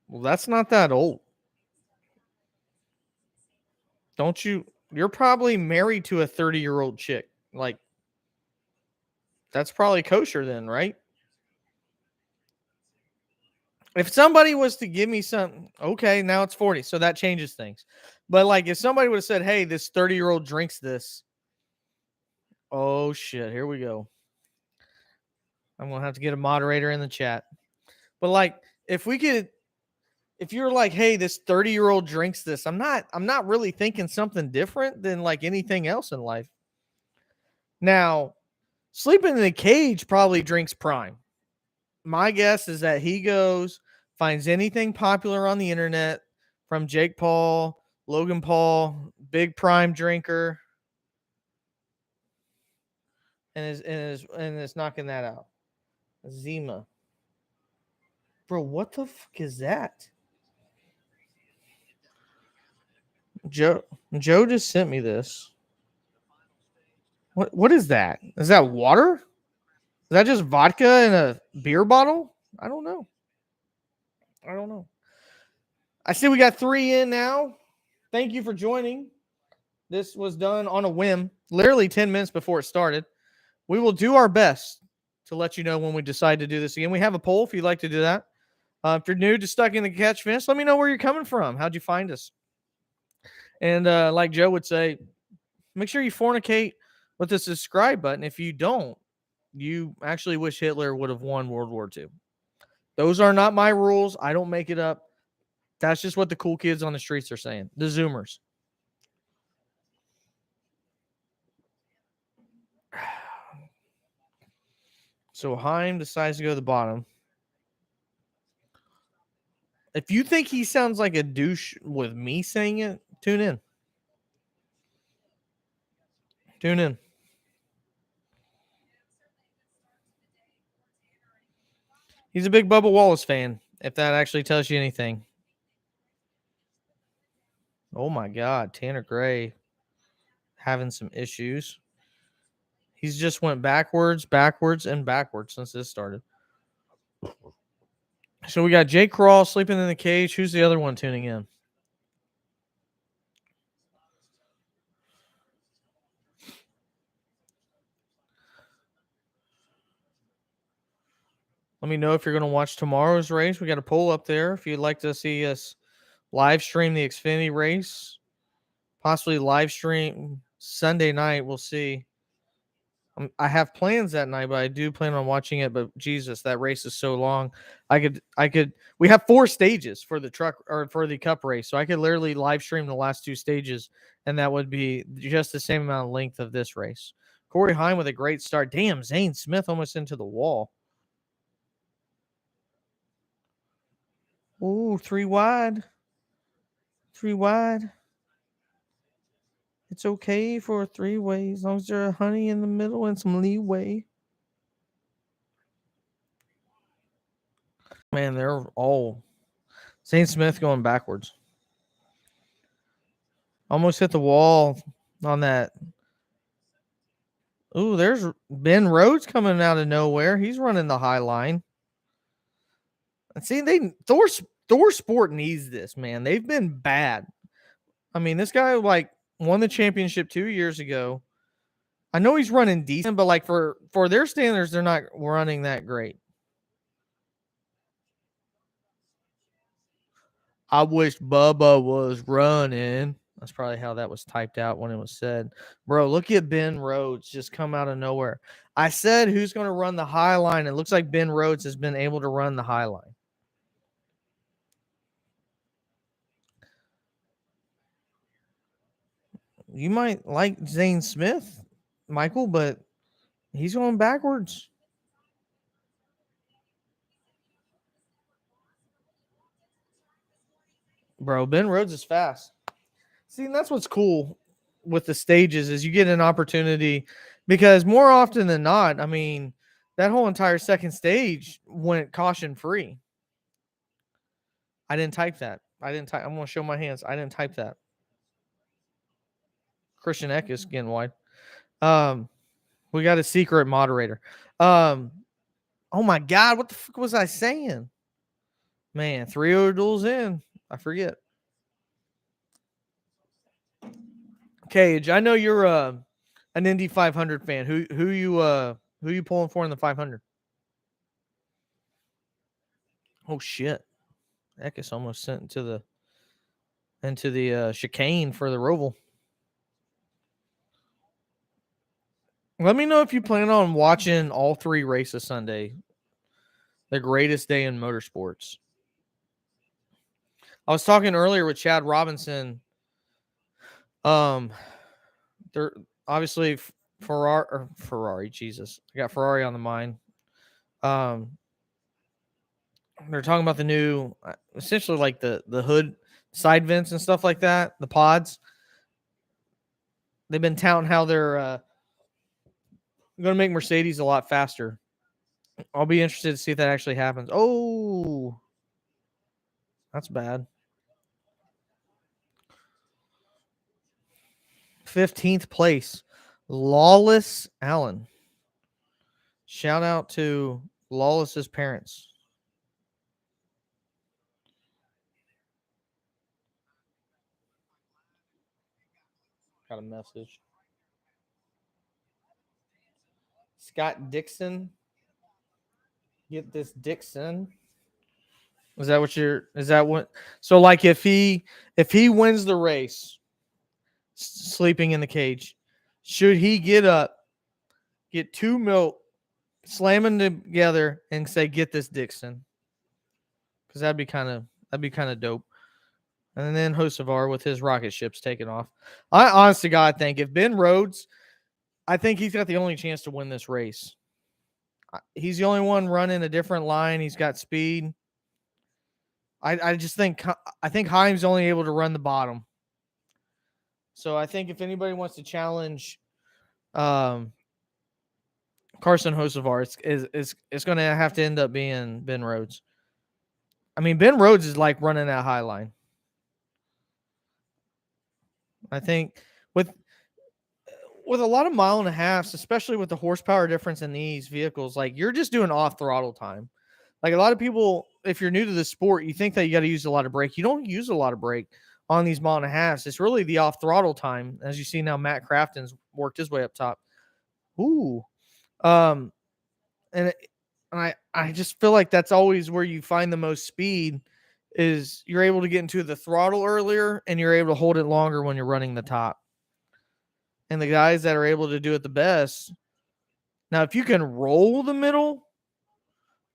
Well, that's not that old. Don't you? You're probably married to a 30-year-old chick. Like, that's probably kosher then, right? If somebody was to give me something, okay, now it's 40, so that changes things. But like, if somebody would have said, "Hey, this 30-year-old drinks this," oh shit, here we go. I'm gonna have to get a moderator in the chat. But like, if you're like, "Hey, this 30-year-old drinks this," I'm not really thinking something different than like anything else in life. Now, sleeping in a cage probably drinks Prime. My guess is that he goes, finds anything popular on the internet from Jake Paul, Logan Paul, big Prime drinker, and is knocking that out. Zima. Bro, what the fuck is that? Joe just sent me this. What is that? Is that water? Is that just vodka in a beer bottle? I don't know. I see we got 3 in now. Thank you for joining. This was done on a whim, literally 10 minutes before it started. We will do our best to let you know when we decide to do this again. We have a poll if you'd like to do that. If you're new to Stuck in the Catch Fence, let me know where you're coming from. How'd you find us? And like Joe would say, make sure you fornicate with the subscribe button. If you don't, you actually wish Hitler would have won World War II. Those are not my rules. I don't make it up. That's just what the cool kids on the streets are saying. The Zoomers. So Haim decides to go to the bottom. If you think he sounds like a douche with me saying it, tune in. Tune in. He's a big Bubba Wallace fan, if that actually tells you anything. Oh my God, Tanner Gray having some issues. He's just went backwards since this started. So we got Jake Crawl sleeping in the cage. Who's the other one tuning in? Let me know if you're going to watch tomorrow's race. We got a poll up there if you'd like to see us live stream the Xfinity race, possibly live stream Sunday night. We'll see. I have plans that night, but I do plan on watching it. But Jesus, that race is so long. We have 4 stages for the truck or for the cup race. So I could literally live stream the last 2 stages, and that would be just the same amount of length of this race. Corey Heim with a great start. Damn, Zane Smith almost into the wall. Ooh, 3 wide. 3 wide. It's okay for a 3-way as long as there's a honey in the middle and some leeway. Man, they're all Zane Smith going backwards. Almost hit the wall on that. Ooh, there's Ben Rhodes coming out of nowhere. He's running the high line. And see, Thor Sport needs this, man. They've been bad. I mean, this guy like won the championship 2 years ago. I know he's running decent, but like for their standards, they're not running that great. I wish Bubba was running. That's probably how that was typed out when it was said. Bro, look at Ben Rhodes just come out of nowhere. I said who's going to run the high line. It looks like Ben Rhodes has been able to run the high line. You might like Zane Smith, Michael, but he's going backwards. Bro, Ben Rhodes is fast. See, and that's what's cool with the stages is you get an opportunity because more often than not, I mean, that whole entire second stage went caution free. I didn't type that. I'm going to show my hands. I didn't type that. Christian Eck is getting wide. We got a secret moderator. Oh my God, what the fuck was I saying? Man, 3 duels in. I forget. Cage, I know you're an Indy 500 fan. Who you pulling for in the 500? Oh shit. Eckes almost sent into the chicane for the Roval. Let me know if you plan on watching all 3 races Sunday. The greatest day in motorsports. I was talking earlier with Chad Robinson. They're obviously Ferrari. Jesus, I got Ferrari on the mind. They're talking about the new, essentially like the hood side vents and stuff like that. The pods. They've been touting how they're going to make Mercedes a lot faster. I'll be interested to see if that actually happens. Oh, that's bad. 15th place, Lawless Allen. Shout out to Lawless's parents. Got a message. Scott Dixon. Get this Dixon. Is that what? So like if he wins the race, sleeping in the cage, should he get up, get 2 milk, slam them together, and say, "Get this Dixon"? Because that'd be kind of dope. And then Hocevar with his rocket ships taking off. I honest to God think if Ben Rhodes, I think he's got the only chance to win this race. He's the only one running a different line. He's got speed. I just think Heim's only able to run the bottom. So I think if anybody wants to challenge Carson Hocevar, it's going to have to end up being Ben Rhodes. I mean, Ben Rhodes is like running that high line. I think with a lot of 1.5 miles, especially with the horsepower difference in these vehicles, like you're just doing off throttle time. Like a lot of people, if you're new to the sport, you think that you got to use a lot of brake. You don't use a lot of brake on these 1.5 miles. It's really the off throttle time. As you see now, Matt Crafton's worked his way up top. Ooh. And I just feel like that's always where you find the most speed is you're able to get into the throttle earlier and you're able to hold it longer when you're running the top. And the guys that are able to do it the best. Now, if you can roll the middle,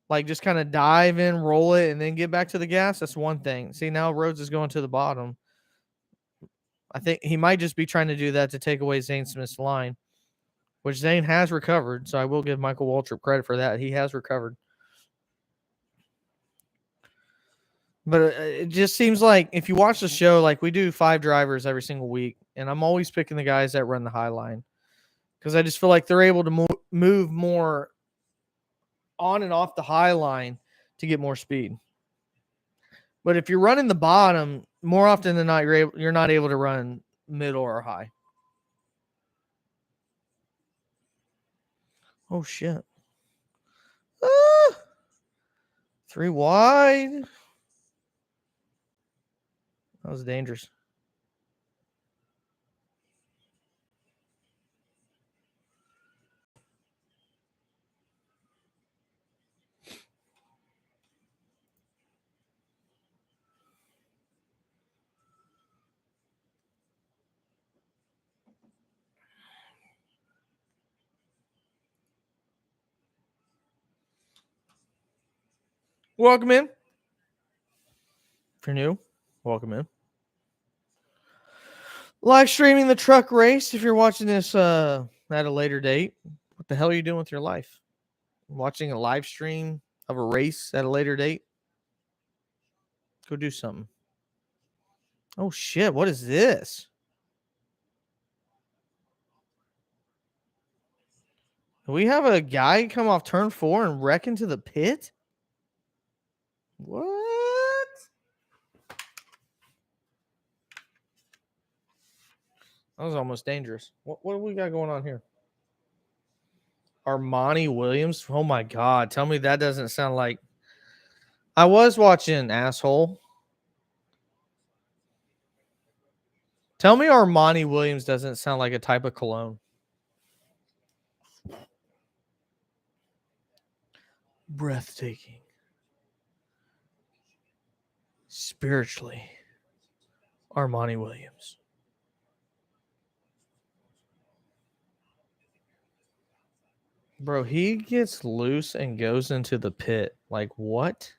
like just kind of dive in, roll it, and then get back to the gas, that's one thing. See, now Rhodes is going to the bottom. I think he might just be trying to do that to take away Zane Smith's line, which Zane has recovered. So I will give Michael Waltrip credit for that. He has recovered. But it just seems like if you watch the show, like we do 5 drivers every single week, and I'm always picking the guys that run the high line because I just feel like they're able to move more on and off the high line to get more speed. But if you're running the bottom, more often than not, you're not able to run middle or high. Oh shit! 3 wide. That was dangerous. Welcome in. If you're new, welcome in. Live streaming the truck race. If you're watching this at a later date, what the hell are you doing with your life? Watching a live stream of a race at a later date? Go do something. Oh shit, what is this? We have a guy come off turn 4 and wreck into the pit? What? That was almost dangerous. What do we got going on here? Armani Williams? Oh my God. Tell me that doesn't sound like... I was watching, asshole. Tell me Armani Williams doesn't sound like a type of cologne. Breathtaking. Spiritually. Armani Williams. Bro, he gets loose and goes into the pit. Like, what?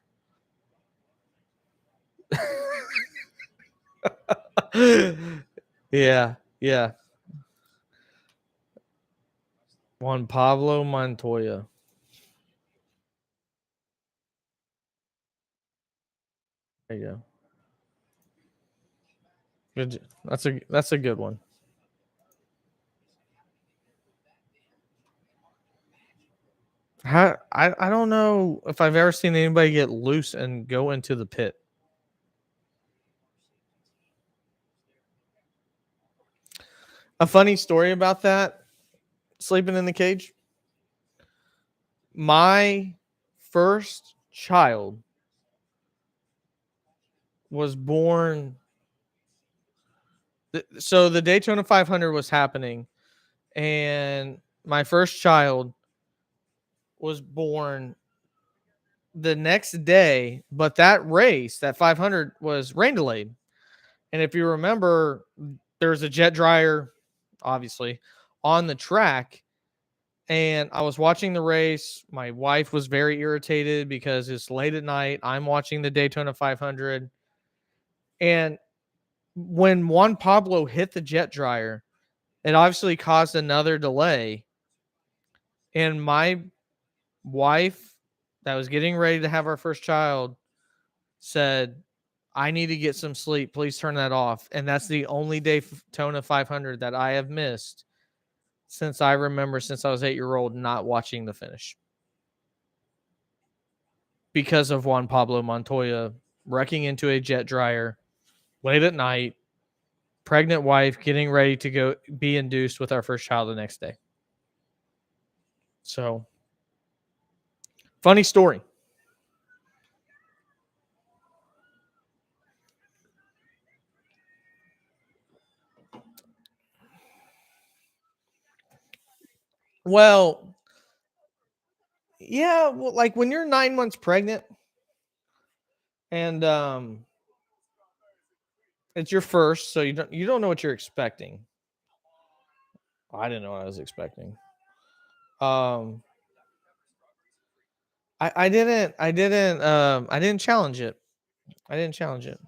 Yeah. Juan Pablo Montoya. There you go. Good. That's a good one. I don't know if I've ever seen anybody get loose and go into the pit. A funny story about that, sleeping in the cage. My first child was born. So the Daytona 500 was happening, and my first child was born the next day, but that race, that 500, was rain delayed. And if you remember, there was a jet dryer, obviously, on the track. And I was watching the race. My wife was very irritated because it's late at night. I'm watching the Daytona 500. And when Juan Pablo hit the jet dryer, it obviously caused another delay. And my wife, that was getting ready to have our first child, said, I need to get some sleep. Please turn that off. And that's the only Daytona 500 that I have missed since I remember, since I was 8-year-old, not watching the finish. Because of Juan Pablo Montoya wrecking into a jet dryer late at night, pregnant wife getting ready to go be induced with our first child the next day. So, funny story. Well, yeah, well, like when you're 9 months pregnant And it's your first, so you don't know what you're expecting. I didn't know what I was expecting. I didn't challenge it. I didn't challenge it.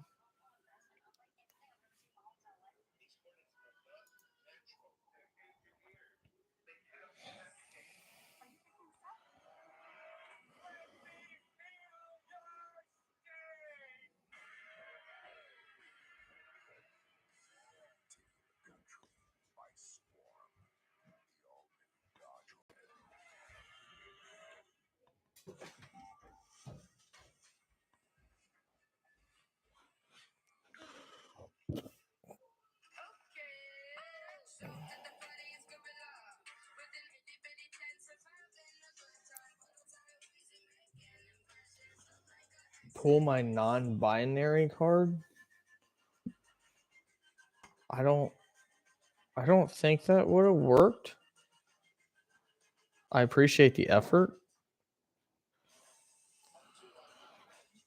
Pull my non-binary card. I don't think that would have worked. I appreciate the effort.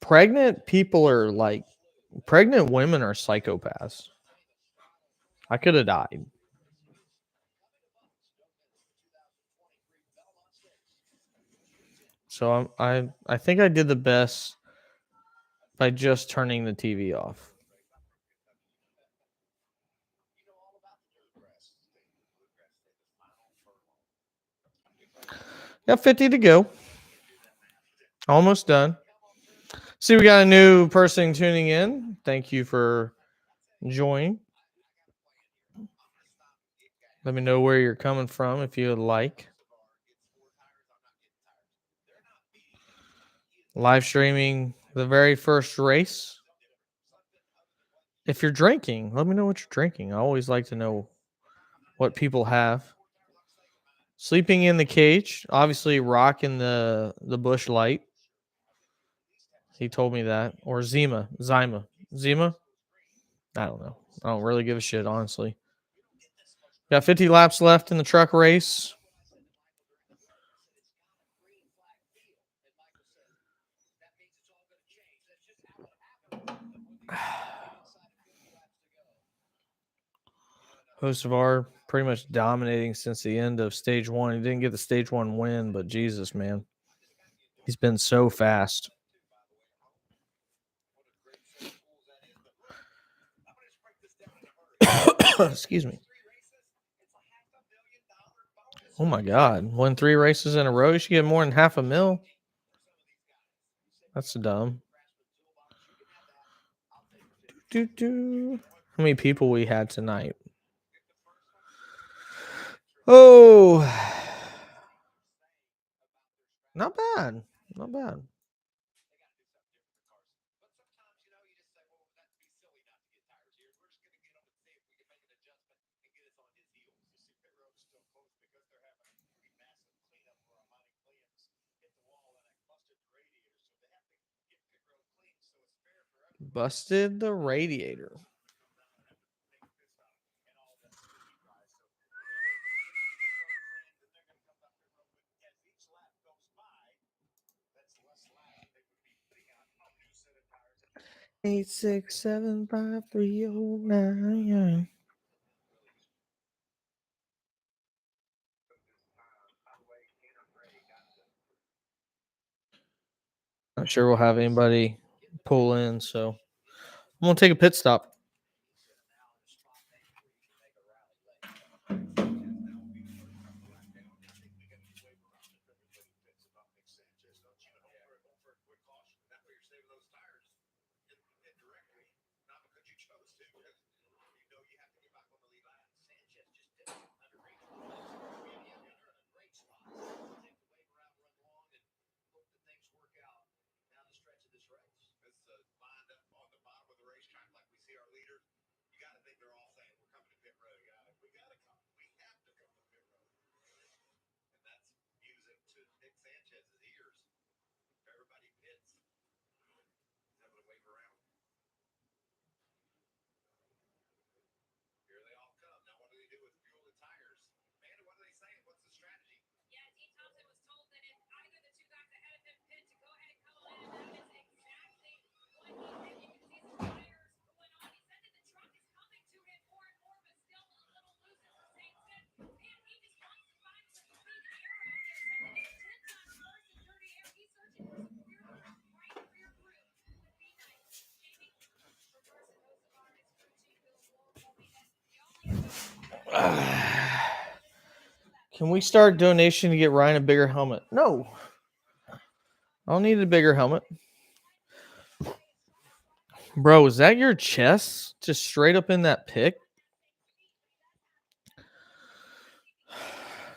Pregnant people are like pregnant women are psychopaths. I could have died. So I think I did the best by just turning the TV off. Got 50 to go. Almost done. See, we got a new person tuning in. Thank you for joining. Let me know where you're coming from if you would like. Live streaming the very first race. If you're drinking, let me know what you're drinking. I always like to know what people have. Sleeping in the cage, obviously rocking the Bush Light. He told me that. Or Zima. I don't know. I don't really give a shit, honestly. Got 50 laps left in the truck race. Hocevar pretty much dominating since the end of stage one. He didn't get the stage one win, but Jesus, man. He's been so fast. Excuse me. Oh my God. Won 3 races in a row. You should get more than $500,000. That's dumb. How many people we had tonight? Oh, not bad. Not bad. Busted the radiator. Eight, 6, 7, 5, 3, 9. Not sure we'll have anybody pull in, so I'm gonna take a pit stop. Can we start donation to get Ryan a bigger helmet? No. I don't need a bigger helmet. Bro, is that your chest? Just straight up in that pic?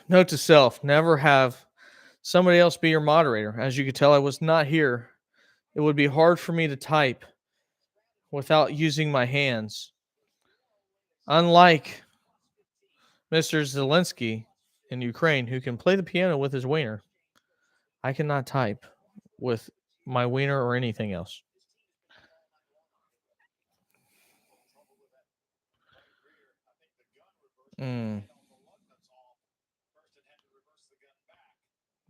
Note to self, never have somebody else be your moderator. As you could tell, I was not here. It would be hard for me to type without using my hands. Unlike Mr. Zelensky in Ukraine, who can play the piano with his wiener, I cannot type with my wiener or anything else.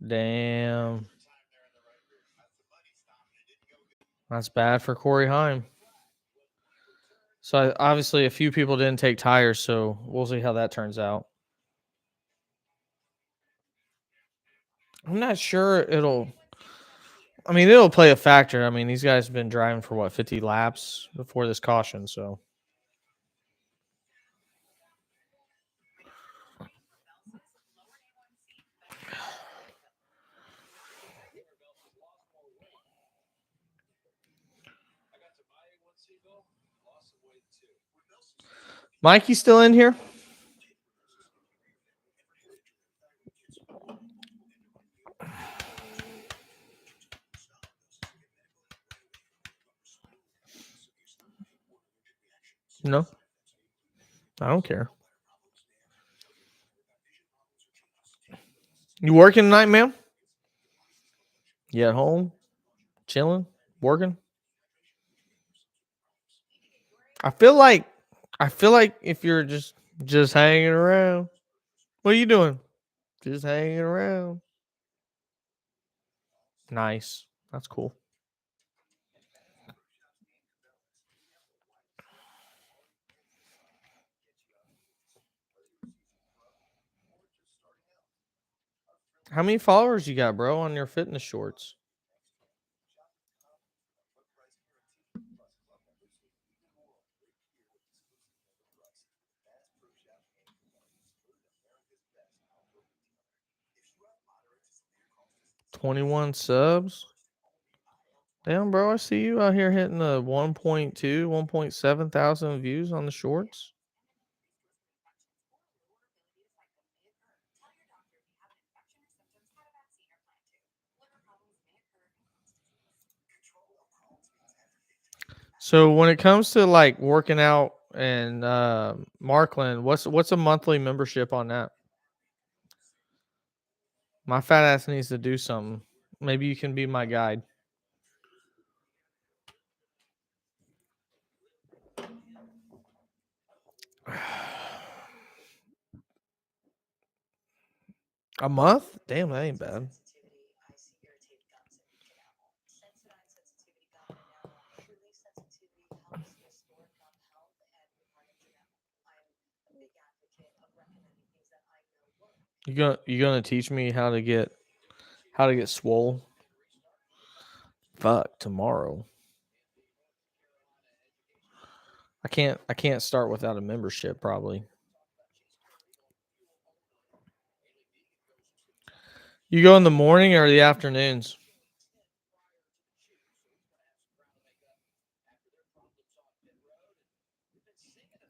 Damn. That's bad for Corey Heim. So obviously a few people didn't take tires, so we'll see how that turns out. I'm not sure it'll play a factor. I mean, these guys have been driving for what, 50 laps before this caution, so Mikey still in here? No. I don't care. You working tonight, ma'am? You at home? Chilling? Working? I feel like if you're just hanging around. What are you doing? Just hanging around. Nice. That's cool. How many followers you got, bro, on your fitness shorts? $21 subs. Damn, bro, I see you out here hitting the 1.2, 1.7 thousand views on the shorts. So when it comes to like working out and Markland, what's a monthly membership on that? My fat ass needs to do something. Maybe you can be my guide. A month? Damn, that ain't bad. You gonna teach me how to get swole? Fuck, tomorrow. I can't start without a membership probably. You go in the morning or the afternoons?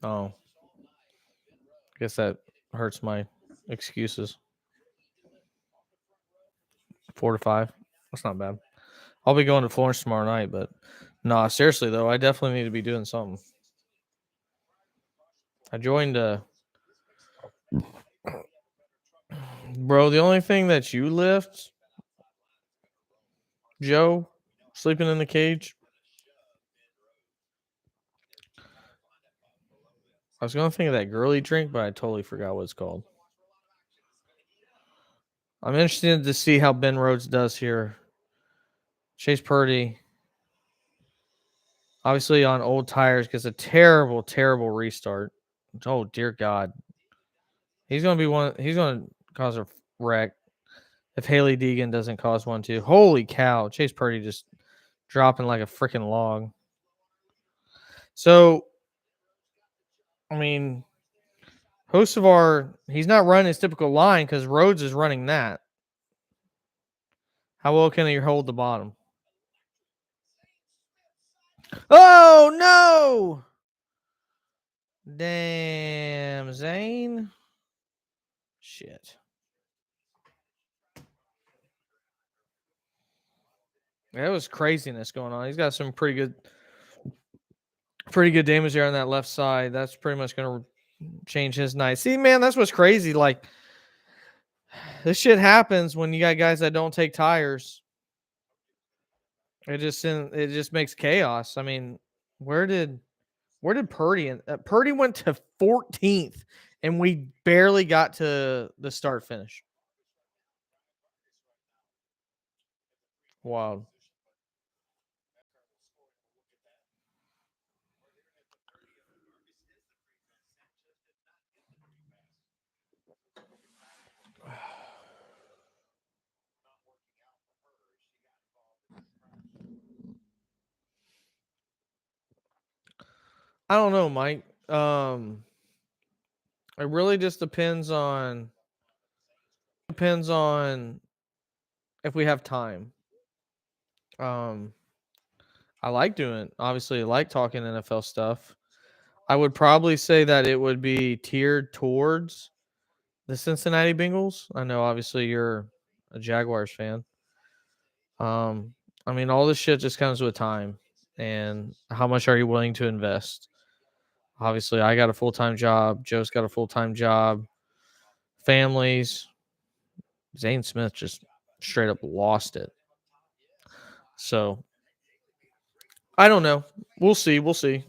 Oh. I guess that hurts my excuses. 4 to 5. That's not bad. I'll be going to Florence tomorrow night, but nah, seriously though, I definitely need to be doing something. I joined bro, the only thing that you lift, Joe, sleeping in the cage. I was gonna think of that girly drink, but I totally forgot what it's called. I'm interested to see how Ben Rhodes does here. Chase Purdy, obviously on old tires, gets a terrible, terrible restart. Oh dear God, he's gonna cause a wreck if Haley Deegan doesn't cause one too. Holy cow, Chase Purdy just dropping like a freaking log. So, I mean, he's not running his typical line because Rhodes is running that. How well can he hold the bottom? Oh, no! Damn, Zane. Shit. There was craziness going on. He's got some pretty good damage there on that left side. That's pretty much going to change his night. See, man, that's what's crazy. Like, this shit happens when you got guys that don't take tires. It just makes chaos. I mean, where did Purdy and Purdy went to 14th and we barely got to the start finish. Wow. I don't know, Mike. It really just depends on if we have time. I like doing obviously I like talking NFL stuff. I would probably say that it would be tiered towards the Cincinnati Bengals. I know obviously you're a Jaguars fan. I mean all this shit just comes with time and how much are you willing to invest? Obviously I got a full-time job, Joe's got a full-time job, families. Zane Smith just straight up lost it. So I don't know. We'll see. We'll see.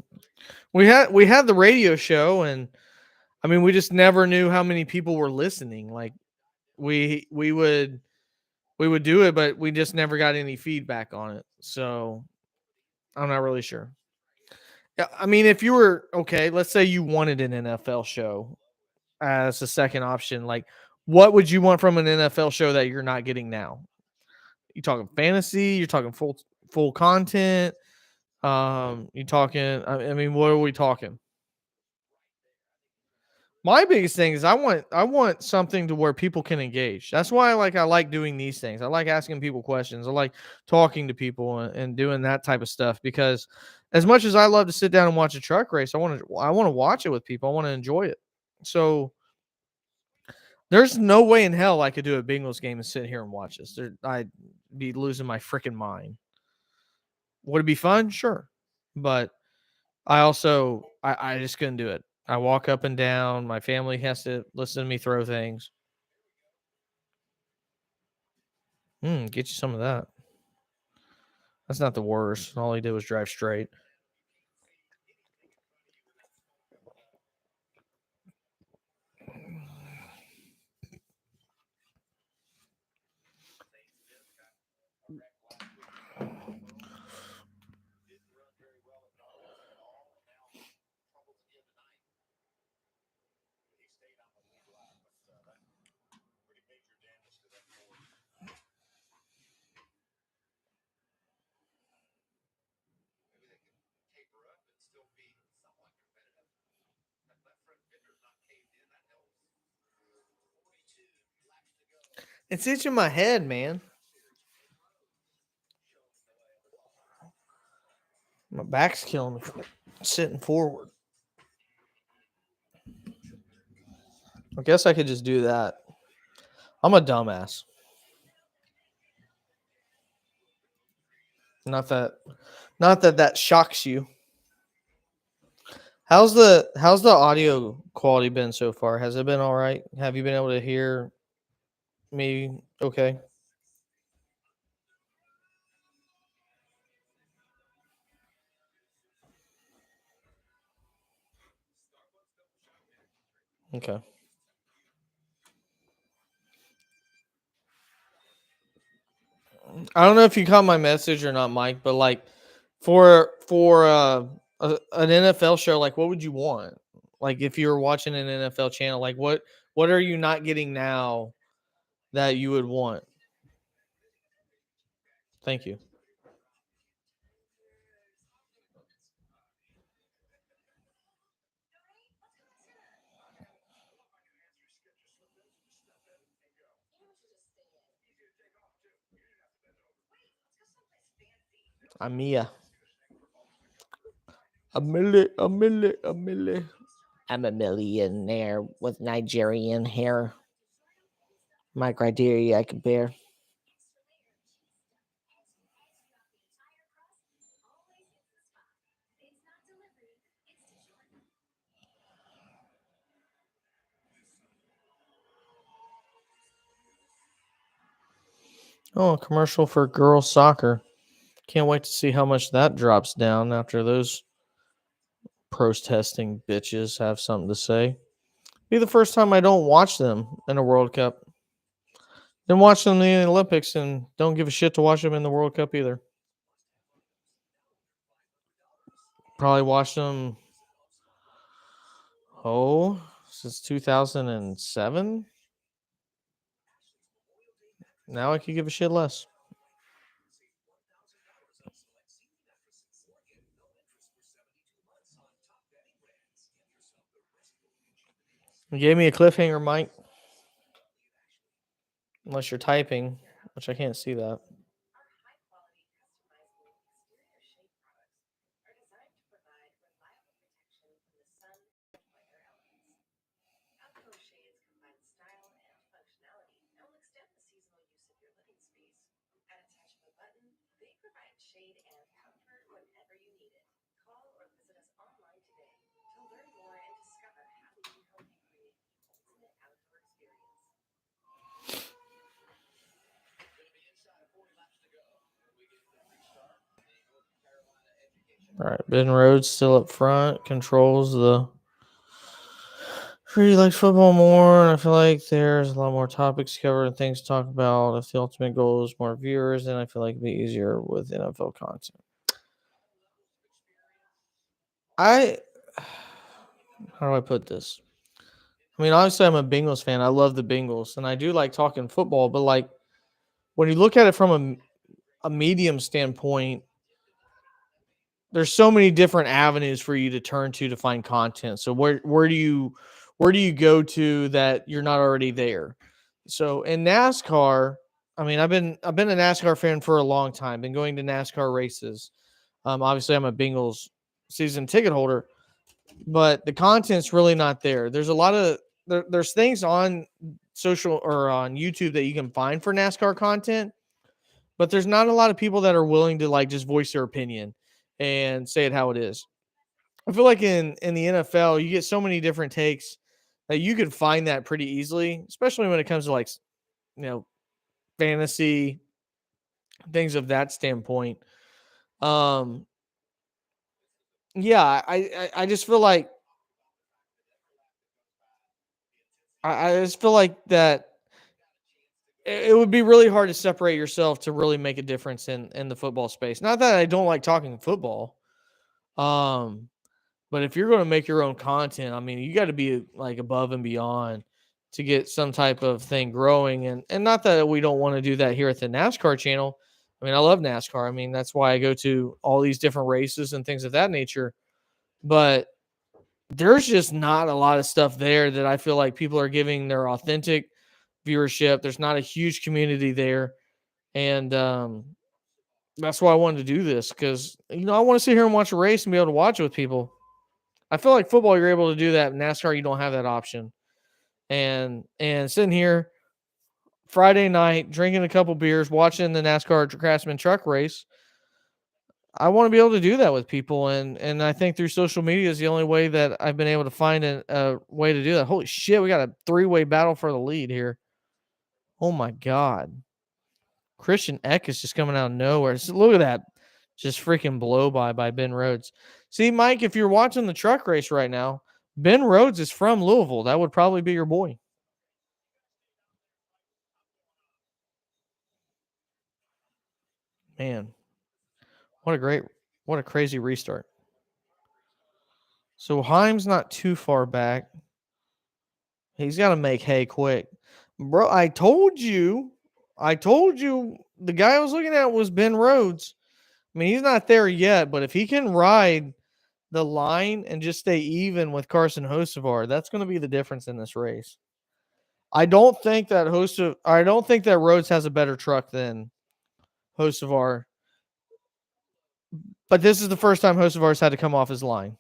We had the radio show, and I mean, we just never knew how many people were listening. Like we would do it, but we just never got any feedback on it. So I'm not really sure. Yeah, I mean, if you were okay, let's say you wanted an NFL show as a second option, like what would you want from an NFL show that you're not getting now? You talking fantasy? You're talking full content? You talking? I mean, what are we talking? My biggest thing is I want something to where people can engage. That's why I like doing these things. I like asking people questions. I like talking to people and doing that type of stuff because as much as I love to sit down and watch a truck race, I want to watch it with people. I want to enjoy it. So there's no way in hell I could do a Bengals game and sit here and watch this. I'd be losing my freaking mind. Would it be fun? Sure. But I just couldn't do it. I walk up and down. My family has to listen to me throw things. Get you some of that. That's not the worst. All he did was drive straight. It's itching my head, man. My back's killing me from sitting forward. I guess I could just do that. I'm a dumbass. Not that shocks you. How's the audio quality been so far? Has it been all right? Have you been able to hear me okay? Okay. I don't know if you caught my message or not, Mike, but like for an NFL show, like what would you want? Like if you were watching an NFL channel, like what are you not getting now that you would want? Thank you. Amia. A milli. I'm a millionaire with Nigerian hair. My criteria I can bear. Oh, a commercial for girls soccer. Can't wait to see how much that drops down after those protesting bitches have something to say. Be the first time I don't watch them in a World Cup. Then watch them in the Olympics and don't give a shit to watch them in the World Cup either. Probably watched them, since 2007. Now I could give a shit less. You gave me a cliffhanger, Mike. Unless you're typing, which I can't see that. All right, Ben Rhodes still up front, controls the. Really likes football more, and I feel like there's a lot more topics covered and things to talk about. If the ultimate goal is more viewers, then I feel like it'd be easier with NFL content. How do I put this? I mean, obviously, I'm a Bengals fan. I love the Bengals, and I do like talking football. But like, when you look at it from a medium standpoint, there's so many different avenues for you to turn to find content. So where do you go to that you're not already there? So in NASCAR, I mean, I've been a NASCAR fan for a long time. Been going to NASCAR races. Obviously, I'm a Bengals season ticket holder, but the content's really not there. There's a lot of there's things on social or on YouTube that you can find for NASCAR content, but there's not a lot of people that are willing to like just voice their opinion and say it how it is. I feel like in the NFL, you get so many different takes that you could find that pretty easily, especially when it comes to like you know fantasy things of that standpoint. Um, yeah, I just feel like I just feel like that it would be really hard to separate yourself to really make a difference in the football space. Not that I don't like talking football. Um, But if you're going to make your own content, I mean, you got to be like above and beyond to get some type of thing growing. And not that we don't want to do that here at the NASCAR channel. I mean, I love NASCAR. I mean, that's why I go to all these different races and things of that nature. But there's just not a lot of stuff there that I feel like people are giving their authentic viewership. There's not a huge community there. And that's why I wanted to do this because, I want to sit here and watch a race and be able to watch it with people. I feel like football, you're able to do that. In NASCAR, you don't have that option. And sitting here Friday night, drinking a couple beers, watching the NASCAR Craftsman truck race, I want to be able to do that with people. And I think through social media is the only way that I've been able to find a way to do that. Holy shit, we got a 3-way battle for the lead here. Oh my God. Christian Eck is just coming out of nowhere. Look at that. Just freaking blow by Ben Rhodes. See, Mike, if you're watching the truck race right now, Ben Rhodes is from Louisville. That would probably be your boy. Man, what a crazy restart. So Heim's not too far back. He's got to make hay quick. Bro, I told you the guy I was looking at was Ben Rhodes. I mean, he's not there yet, but if he can ride the line and just stay even with Carson Hocevar, that's going to be the difference in this race. I don't think that Rhodes has a better truck than Hocevar. But this is the first time host of ours had to come off his line.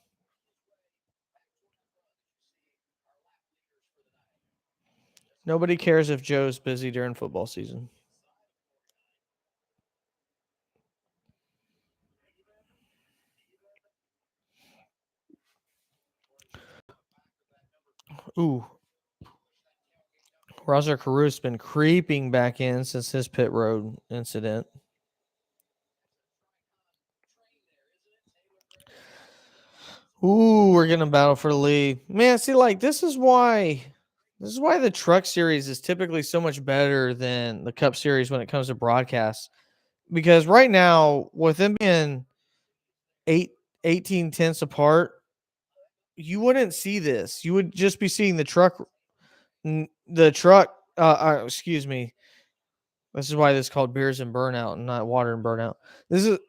Nobody cares if Joe's busy during football season. Ooh. Roger Caruth's been creeping back in since his pit road incident. Ooh, we're gonna battle for the lead. Man, see, like this is why the truck series is typically so much better than the cup series when it comes to broadcasts. Because right now, with them being 18 tenths apart, you wouldn't see this. You would just be seeing the truck excuse me. This is why this is called beers and burnout and not water and burnout.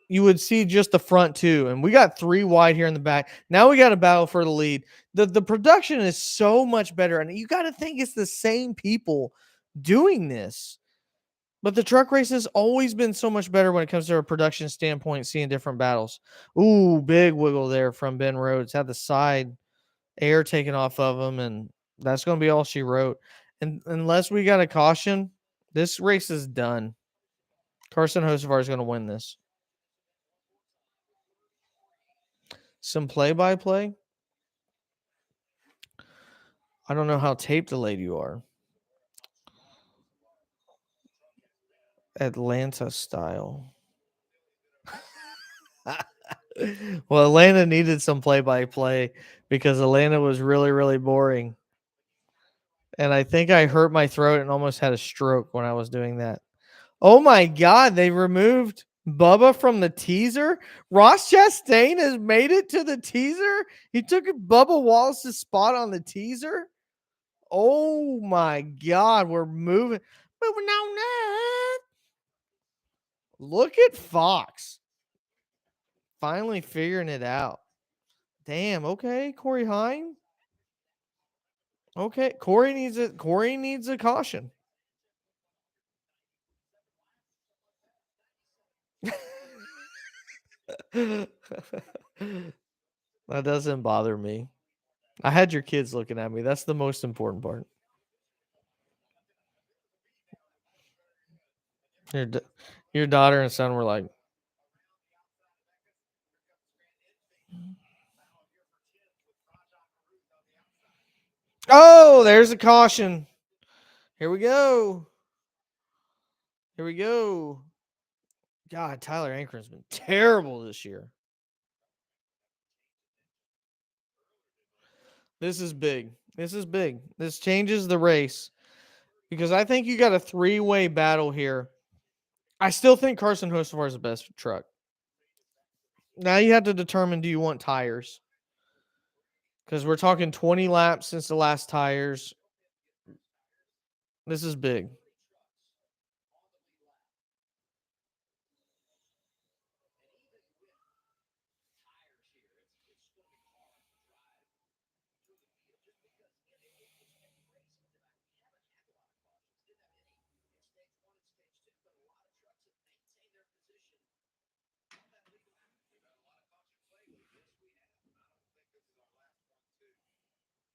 You would see just the front two, and we got 3 wide here in the back. Now we got a battle for the lead. The production is so much better, and you got to think it's the same people doing this. But the truck race has always been so much better when it comes to a production standpoint, seeing different battles. Ooh, big wiggle there from Ben Rhodes. Had the side air taken off of him, and that's going to be all she wrote. And unless we got a caution, this race is done. Carson Hocevar is going to win this. Some play-by-play. I don't know how tape delayed you are. Atlanta style. Well, Atlanta needed some play-by-play because Atlanta was really, really boring. And I think I hurt my throat and almost had a stroke when I was doing that. Oh my God, they removed Bubba from the teaser. Ross Chastain has made it to the teaser. He took Bubba Wallace's spot on the teaser. Oh my God, we're moving on up. Look at Fox. Finally figuring it out. Damn, okay, Corey Hine. Okay, Corey needs a caution. That doesn't bother me. I had your kids looking at me. That's the most important part. Your daughter and son were like, oh, there's a caution. Here we go. Here we go. God, Tyler Ankram's been terrible this year. This is big. This is big. This changes the race because I think you got a 3-way battle here. I still think Carson Hocevar is the best truck. Now you have to determine, do you want tires? Because we're talking 20 laps since the last tires. This is big.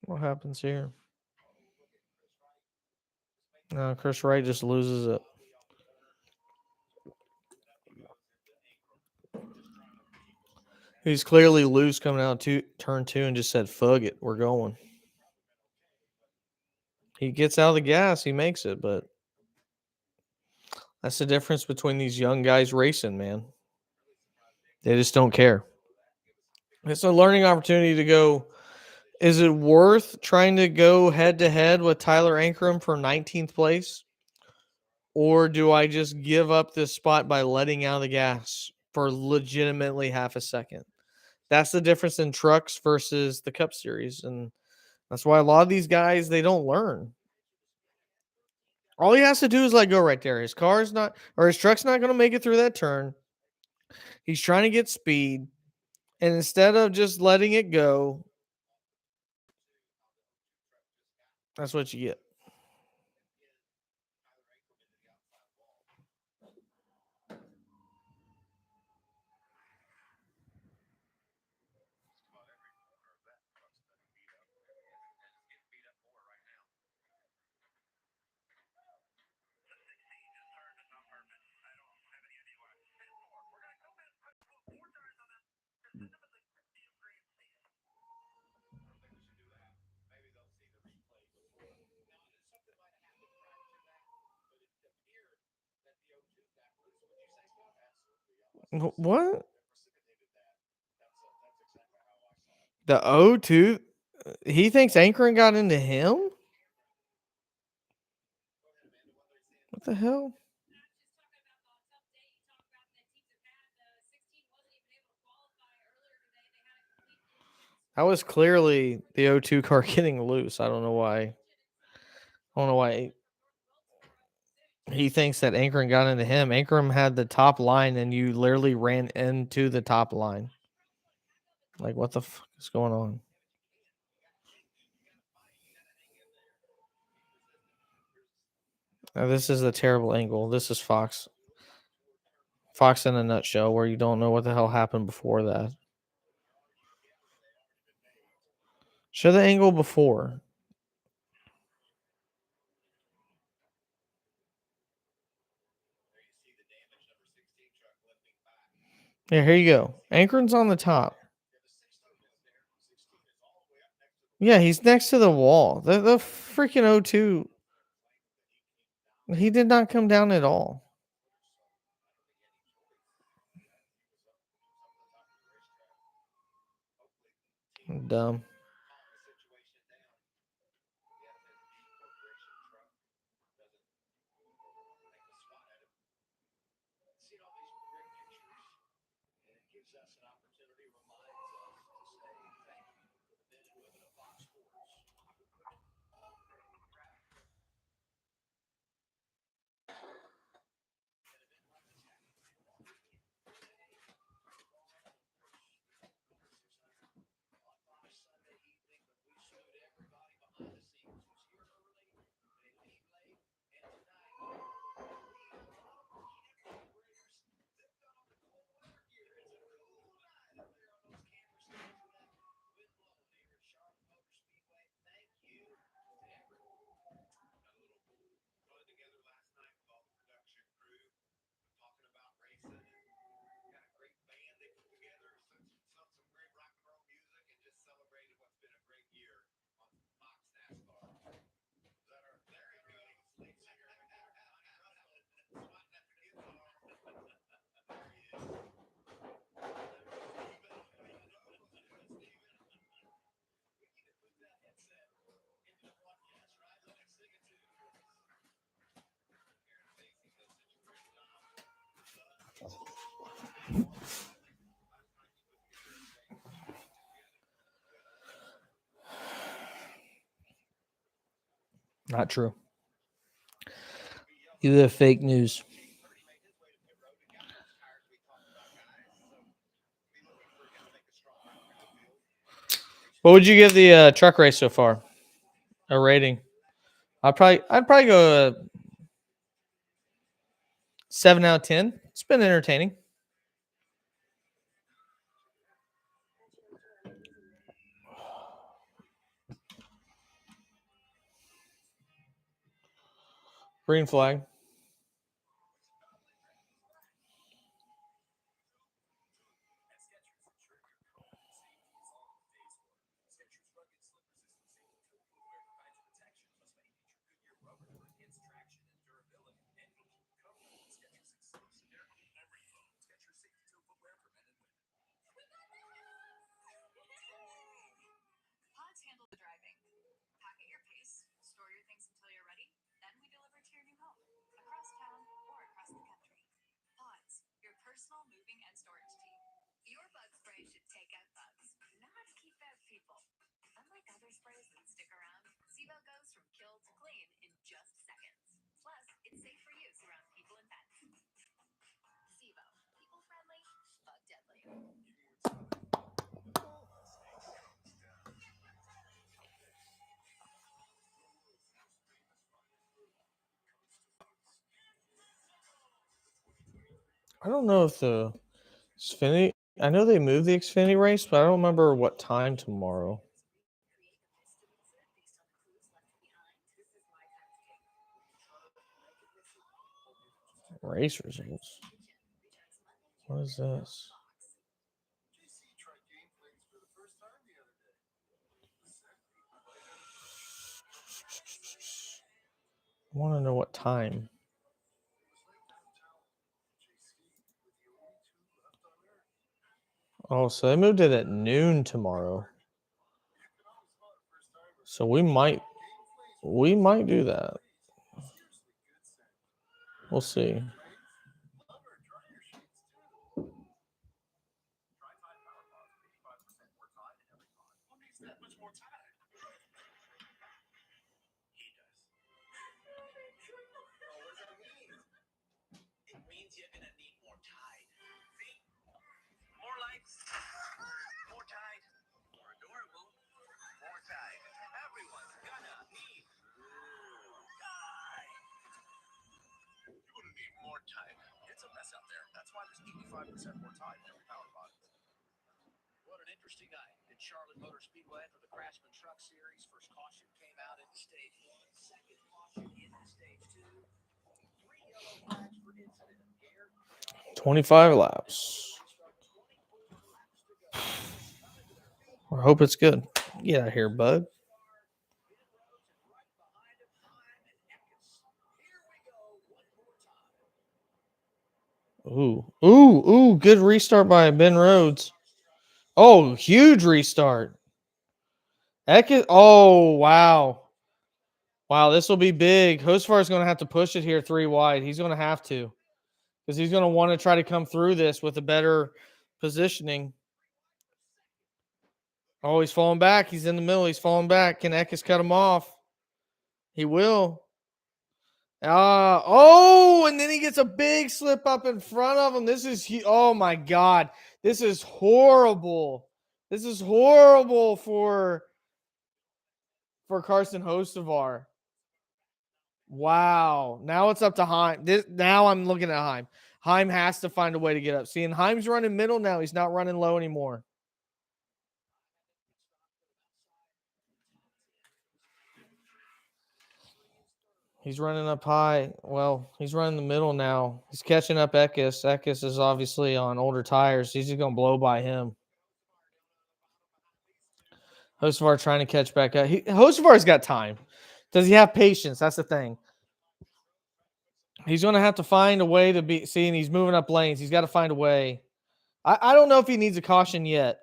What happens here? Chris Wright just loses it. He's clearly loose coming out to turn 2 and just said, "Fuck it, we're going." He gets out of the gas, he makes it, but that's the difference between these young guys racing, man. They just don't care. It's a learning opportunity to go. Is it worth trying to go head to head with Tyler Ankrum for 19th place? Or do I just give up this spot by letting out of the gas for legitimately half a second? That's the difference in trucks versus the Cup Series. And that's why a lot of these guys, they don't learn. All he has to do is let go right there. His truck's not going to make it through that turn. He's trying to get speed. And instead of just letting it go, that's what you get. What? The O2? He thinks anchoring got into him? What the hell? That was clearly the O2 car getting loose. I don't know why. I don't know why he thinks that anchoring got into him. Anchoring had the top line, and you literally ran into the top line. Like, what the fuck is going on? Now, this is a terrible angle. This is Fox. Fox in a nutshell, where you don't know what the hell happened before that. Show the angle before. Yeah, here you go. Anchoring's on the top. Yeah, he's next to the wall. The freaking O2. He did not come down at all. Dumb. Not true. You have fake news. What would you give the truck race so far? A rating? I'd probably go 7 out of 10. It's been entertaining. Green flag. I don't know if the Xfinity. I know they moved the Xfinity race, but I don't remember what time tomorrow. Race results. What is this? I want to know what time. Oh, so they moved it at noon tomorrow. So we might do that. We'll see. It's a mess out there. That's why there's 85% more Tide in every power bottle. What an interesting night in Charlotte Motor Speedway for the Craftsman Truck Series. First caution came out in stage 1, second caution in stage 2. 3 yellow flags for incident. 25 laps. I hope it's good. Get out of here, bud. Ooh, good restart by Ben Rhodes. Oh, huge restart. Oh, wow. Wow, this will be big. Hosfar is going to have to push it here 3 wide. He's going to have to because he's going to want to try to come through this with a better positioning. Oh, he's falling back. He's in the middle. He's falling back. Can Eckes cut him off? He will. And then he gets a big slip up in front of him. Oh my God. This is horrible. This is horrible for Carson Hocevar. Wow. Now it's up to Heim. Now I'm looking at Heim. Heim has to find a way to get up. See, and Heim's running middle now. He's not running low anymore. He's running up high. Well, he's running the middle now. He's catching up Eckes. Eckes is obviously on older tires. He's just going to blow by him. Hocevar trying to catch back up. Hocevar's got time. Does he have patience? That's the thing. He's going to have to find a way to be seeing. He's moving up lanes. He's got to find a way. I don't know if he needs a caution yet.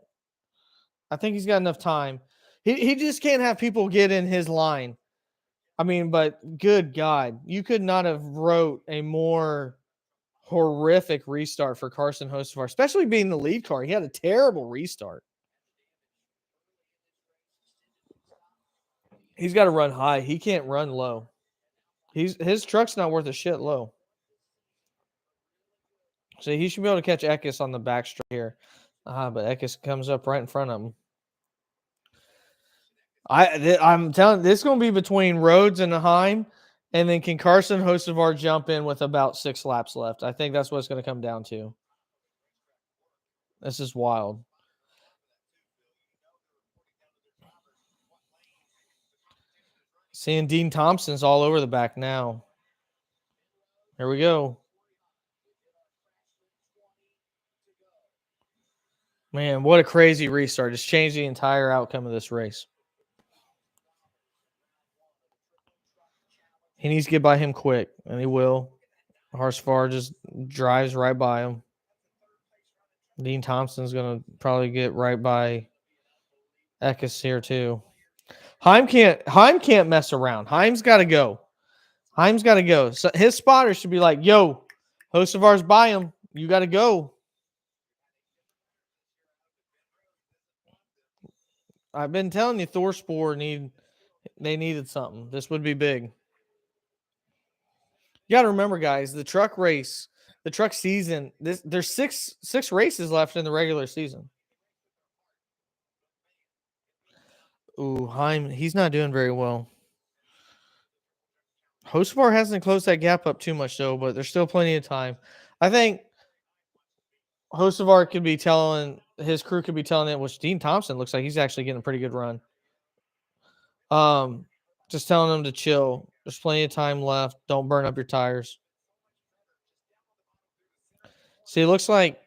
I think he's got enough time. He just can't have people get in his line. I mean, but good God, you could not have wrote a more horrific restart for Carson Hocevar, especially being the lead car. He had a terrible restart. He's got to run high. He can't run low. His truck's not worth a shit low. So he should be able to catch Eckes on the back straight here. But Eckes comes up right in front of him. I'm telling you, this is going to be between Rhodes and Heim. And then can Carson Hocevar jump in with about 6 laps left? I think that's what it's going to come down to. This is wild. Seeing Dean Thompson's all over the back now. Here we go. Man, what a crazy restart. It's changed the entire outcome of this race. He needs to get by him quick, and he will. Hocevar just drives right by him. Dean Thompson's going to probably get right by Eckes here too. Heim can't mess around. Heim's got to go. Heim's got to go. So his spotter should be like, yo, Hocevar's by him. You got to go. I've been telling you, Thorspor they needed something. This would be big. You got to remember, guys, the truck race, the truck season. There's six races left in the regular season. Ooh, Heim, he's not doing very well. Hocevar hasn't closed that gap up too much though, but there's still plenty of time. I think Hocevar could be telling his crew could be telling it, which Dean Thompson looks like he's actually getting a pretty good run. Just telling them to chill. There's plenty of time left. Don't burn up your tires. See, it looks like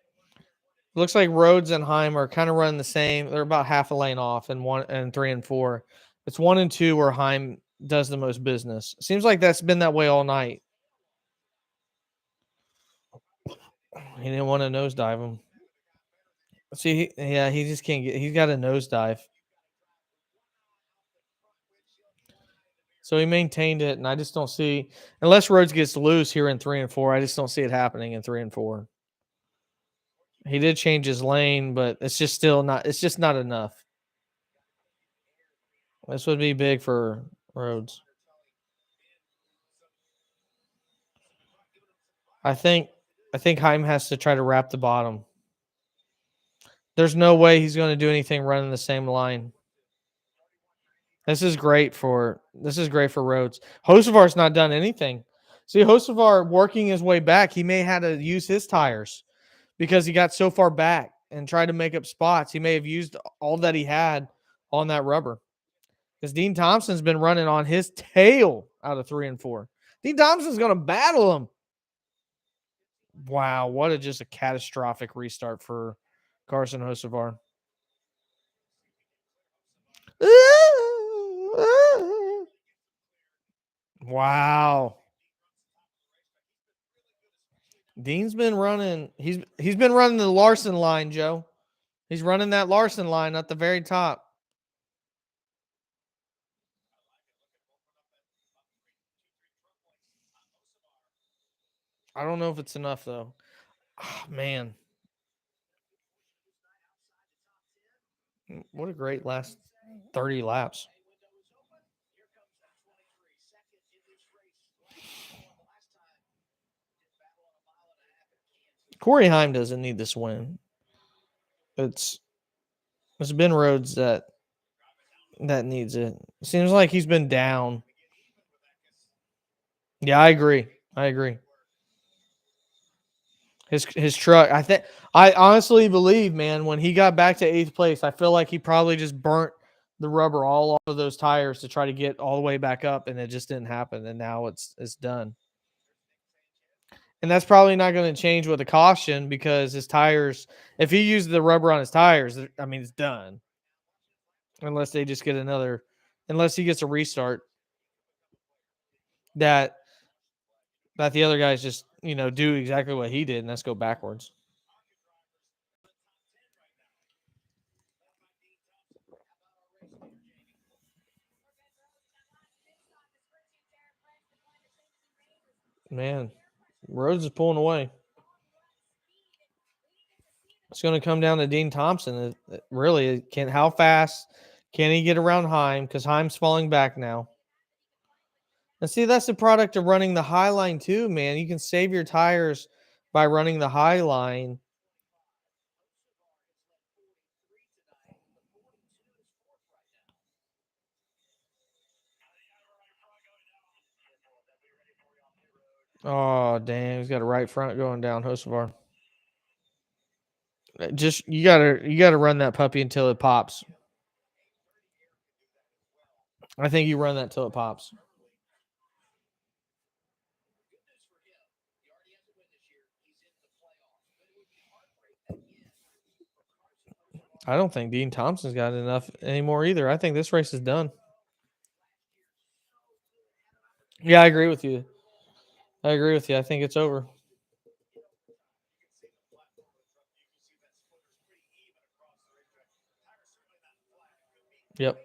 Rhodes and Heim are kind of running the same. They're about half a lane off in 1 and 3 and 4. It's 1 and 2 where Heim does the most business. Seems like that's been that way all night. He didn't want to nosedive him. See, he just can't get. He's got a nosedive. So he maintained it, and I just don't see unless Rhodes gets loose here in 3 and 4. I just don't see it happening in 3 and 4. He did change his lane, but it's just still not. It's just not enough. This would be big for Rhodes. I think Heim has to try to wrap the bottom. There's no way he's going to do anything running the same line. This is great for Rhodes. Hocevar's not done anything. See, Hocevar working his way back. He may have had to use his tires because he got so far back and tried to make up spots. He may have used all that he had on that rubber. Because Dean Thompson's been running on his tail out of 3 and 4. Dean Thompson's going to battle him. Wow, what just a catastrophic restart for Carson Hocevar. Wow. Dean's been running. He's been running the Larson line, Joe. He's running that Larson line at the very top. I don't know if it's enough though. Oh, man. What a great last 30 laps. Corey Heim doesn't need this win. It's Ben Rhodes that needs it. Seems like he's been down. Yeah, I agree. His truck. I honestly believe, man, when he got back to 8th place, I feel like he probably just burnt the rubber all off of those tires to try to get all the way back up, and it just didn't happen. And now it's done. And that's probably not going to change with the caution because his tires, if he used the rubber on his tires, I mean, it's done. Unless they just get unless he gets a restart that the other guys just, do exactly what he did, and that's go backwards. Man, Rhodes is pulling away. It's going to come down to Dean Thompson. Really, how fast can he get around Heim? Because Heim's falling back now. And see, that's the product of running the high line too, man. You can save your tires by running the high line. Oh, damn. He's got a right front going down, Hocevar. Just you gotta run that puppy until it pops. I think you run that till it pops. I don't think Dean Thompson's got enough anymore either. I think this race is done. Yeah, I agree with you. I think it's over. Yep.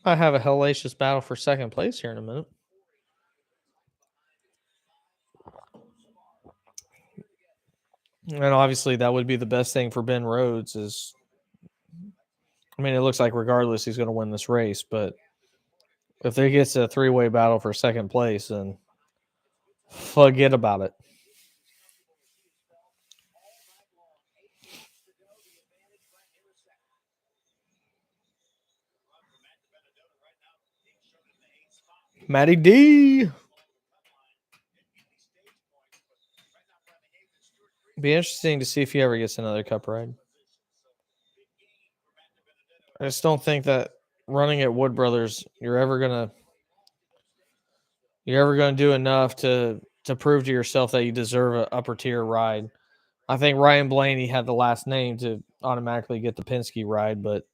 I have a hellacious battle for second place here in a minute. And obviously that would be the best thing for Ben Rhodes is, I mean, it looks like regardless he's going to win this race, but if there gets a 3-way battle for second place, then forget about it. Matty D. Be interesting to see if he ever gets another cup ride. I just don't think that running at Wood Brothers, you're ever gonna do enough to to prove to yourself that you deserve an upper tier ride. I think Ryan Blaney had the last name to automatically get the Penske ride, but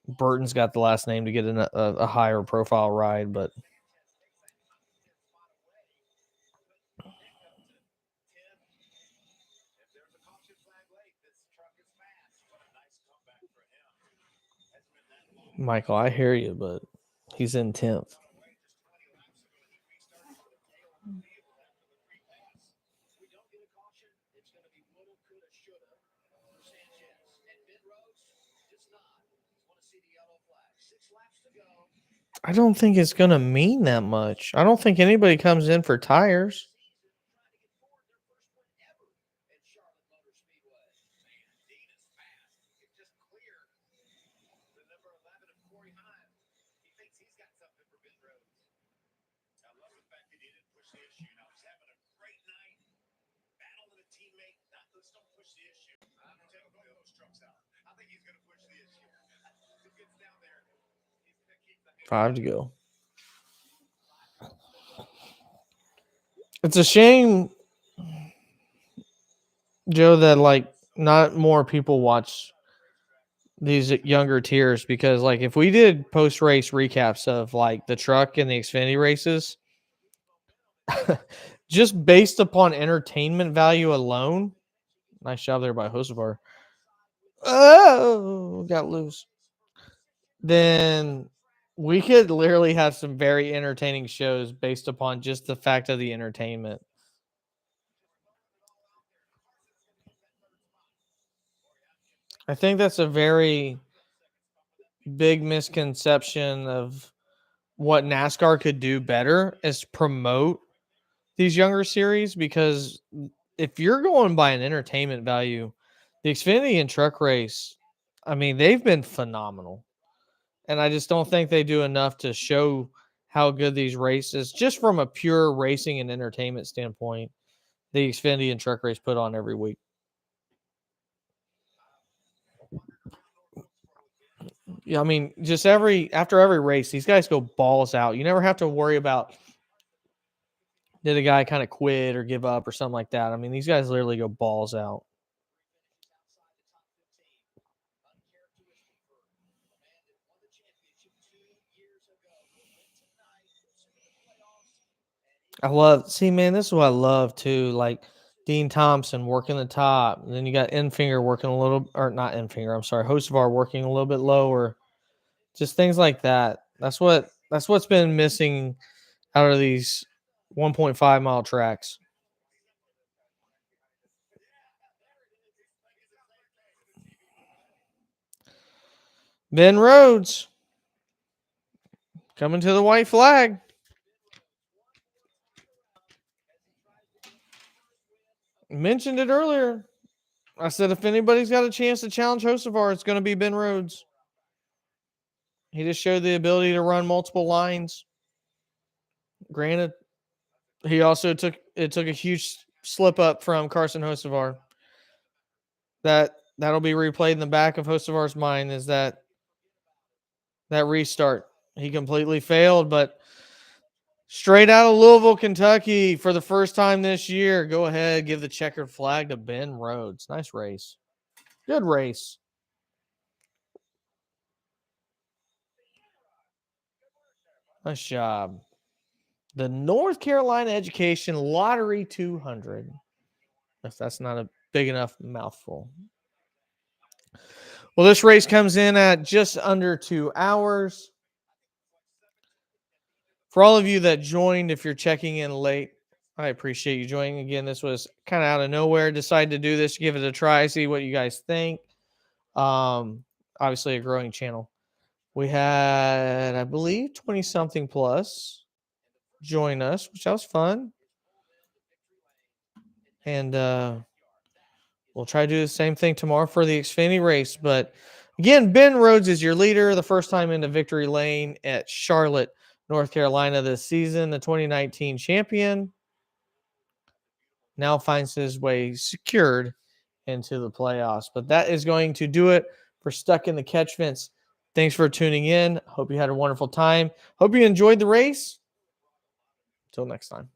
Burton's got the last name to get a higher profile ride. But Michael, I hear you, but he's in 10th. I don't think it's going to mean that much. I don't think anybody comes in for tires. Five to go. It's a shame, Joe, that like not more people watch these younger tiers, because like if we did post race recaps of like the truck and the Xfinity races, just based upon entertainment value alone, nice job there by Hosevar. Oh, got loose. Then we could literally have some very entertaining shows based upon just the fact of the entertainment. I think that's a very big misconception of what NASCAR could do better is promote these younger series, because if you're going by an entertainment value, the Xfinity and truck race, I mean, they've been phenomenal. And I just don't think they do enough to show how good these races, just from a pure racing and entertainment standpoint, the Xfinity and truck race put on every week. Yeah, I mean, just after every race, these guys go balls out. You never have to worry about did a guy kind of quit or give up or something like that. I mean, these guys literally go balls out. Man, this is what I love too. Like Dean Thompson working the top. And then you got Enfinger working a little, or not Enfinger, I'm sorry, Hosevar working a little bit lower. Just things like that. That's what's been missing out of these 1.5 mile tracks. Ben Rhodes coming to the white flag. Mentioned it earlier. I said if anybody's got a chance to challenge Hosevar, it's going to be Ben Rhodes. He just showed the ability to run multiple lines. Granted, he also took a huge slip up from Carson Hosevar. That'll be replayed in the back of Hosevar's mind, is that restart. He completely failed, but straight out of Louisville, Kentucky for the first time this year. Go ahead, give the checkered flag to Ben Rhodes. Nice race. Good race. Nice job. The North Carolina Education Lottery 200. If that's not a big enough mouthful. Well, this race comes in at just under 2 hours. For all of you that joined, if you're checking in late, I appreciate you joining. Again, this was kind of out of nowhere. Decided to do this, give it a try, see what you guys think. Obviously a growing channel. We had, I believe, 20-something plus join us, which was fun. And we'll try to do the same thing tomorrow for the Xfinity race. But again, Ben Rhodes is your leader, the first time into victory lane at Charlotte, North Carolina this season. The 2019 champion now finds his way secured into the playoffs. But that is going to do it for Stuck in the Catch Fence. Thanks for tuning in. Hope you had a wonderful time. Hope you enjoyed the race. Until next time.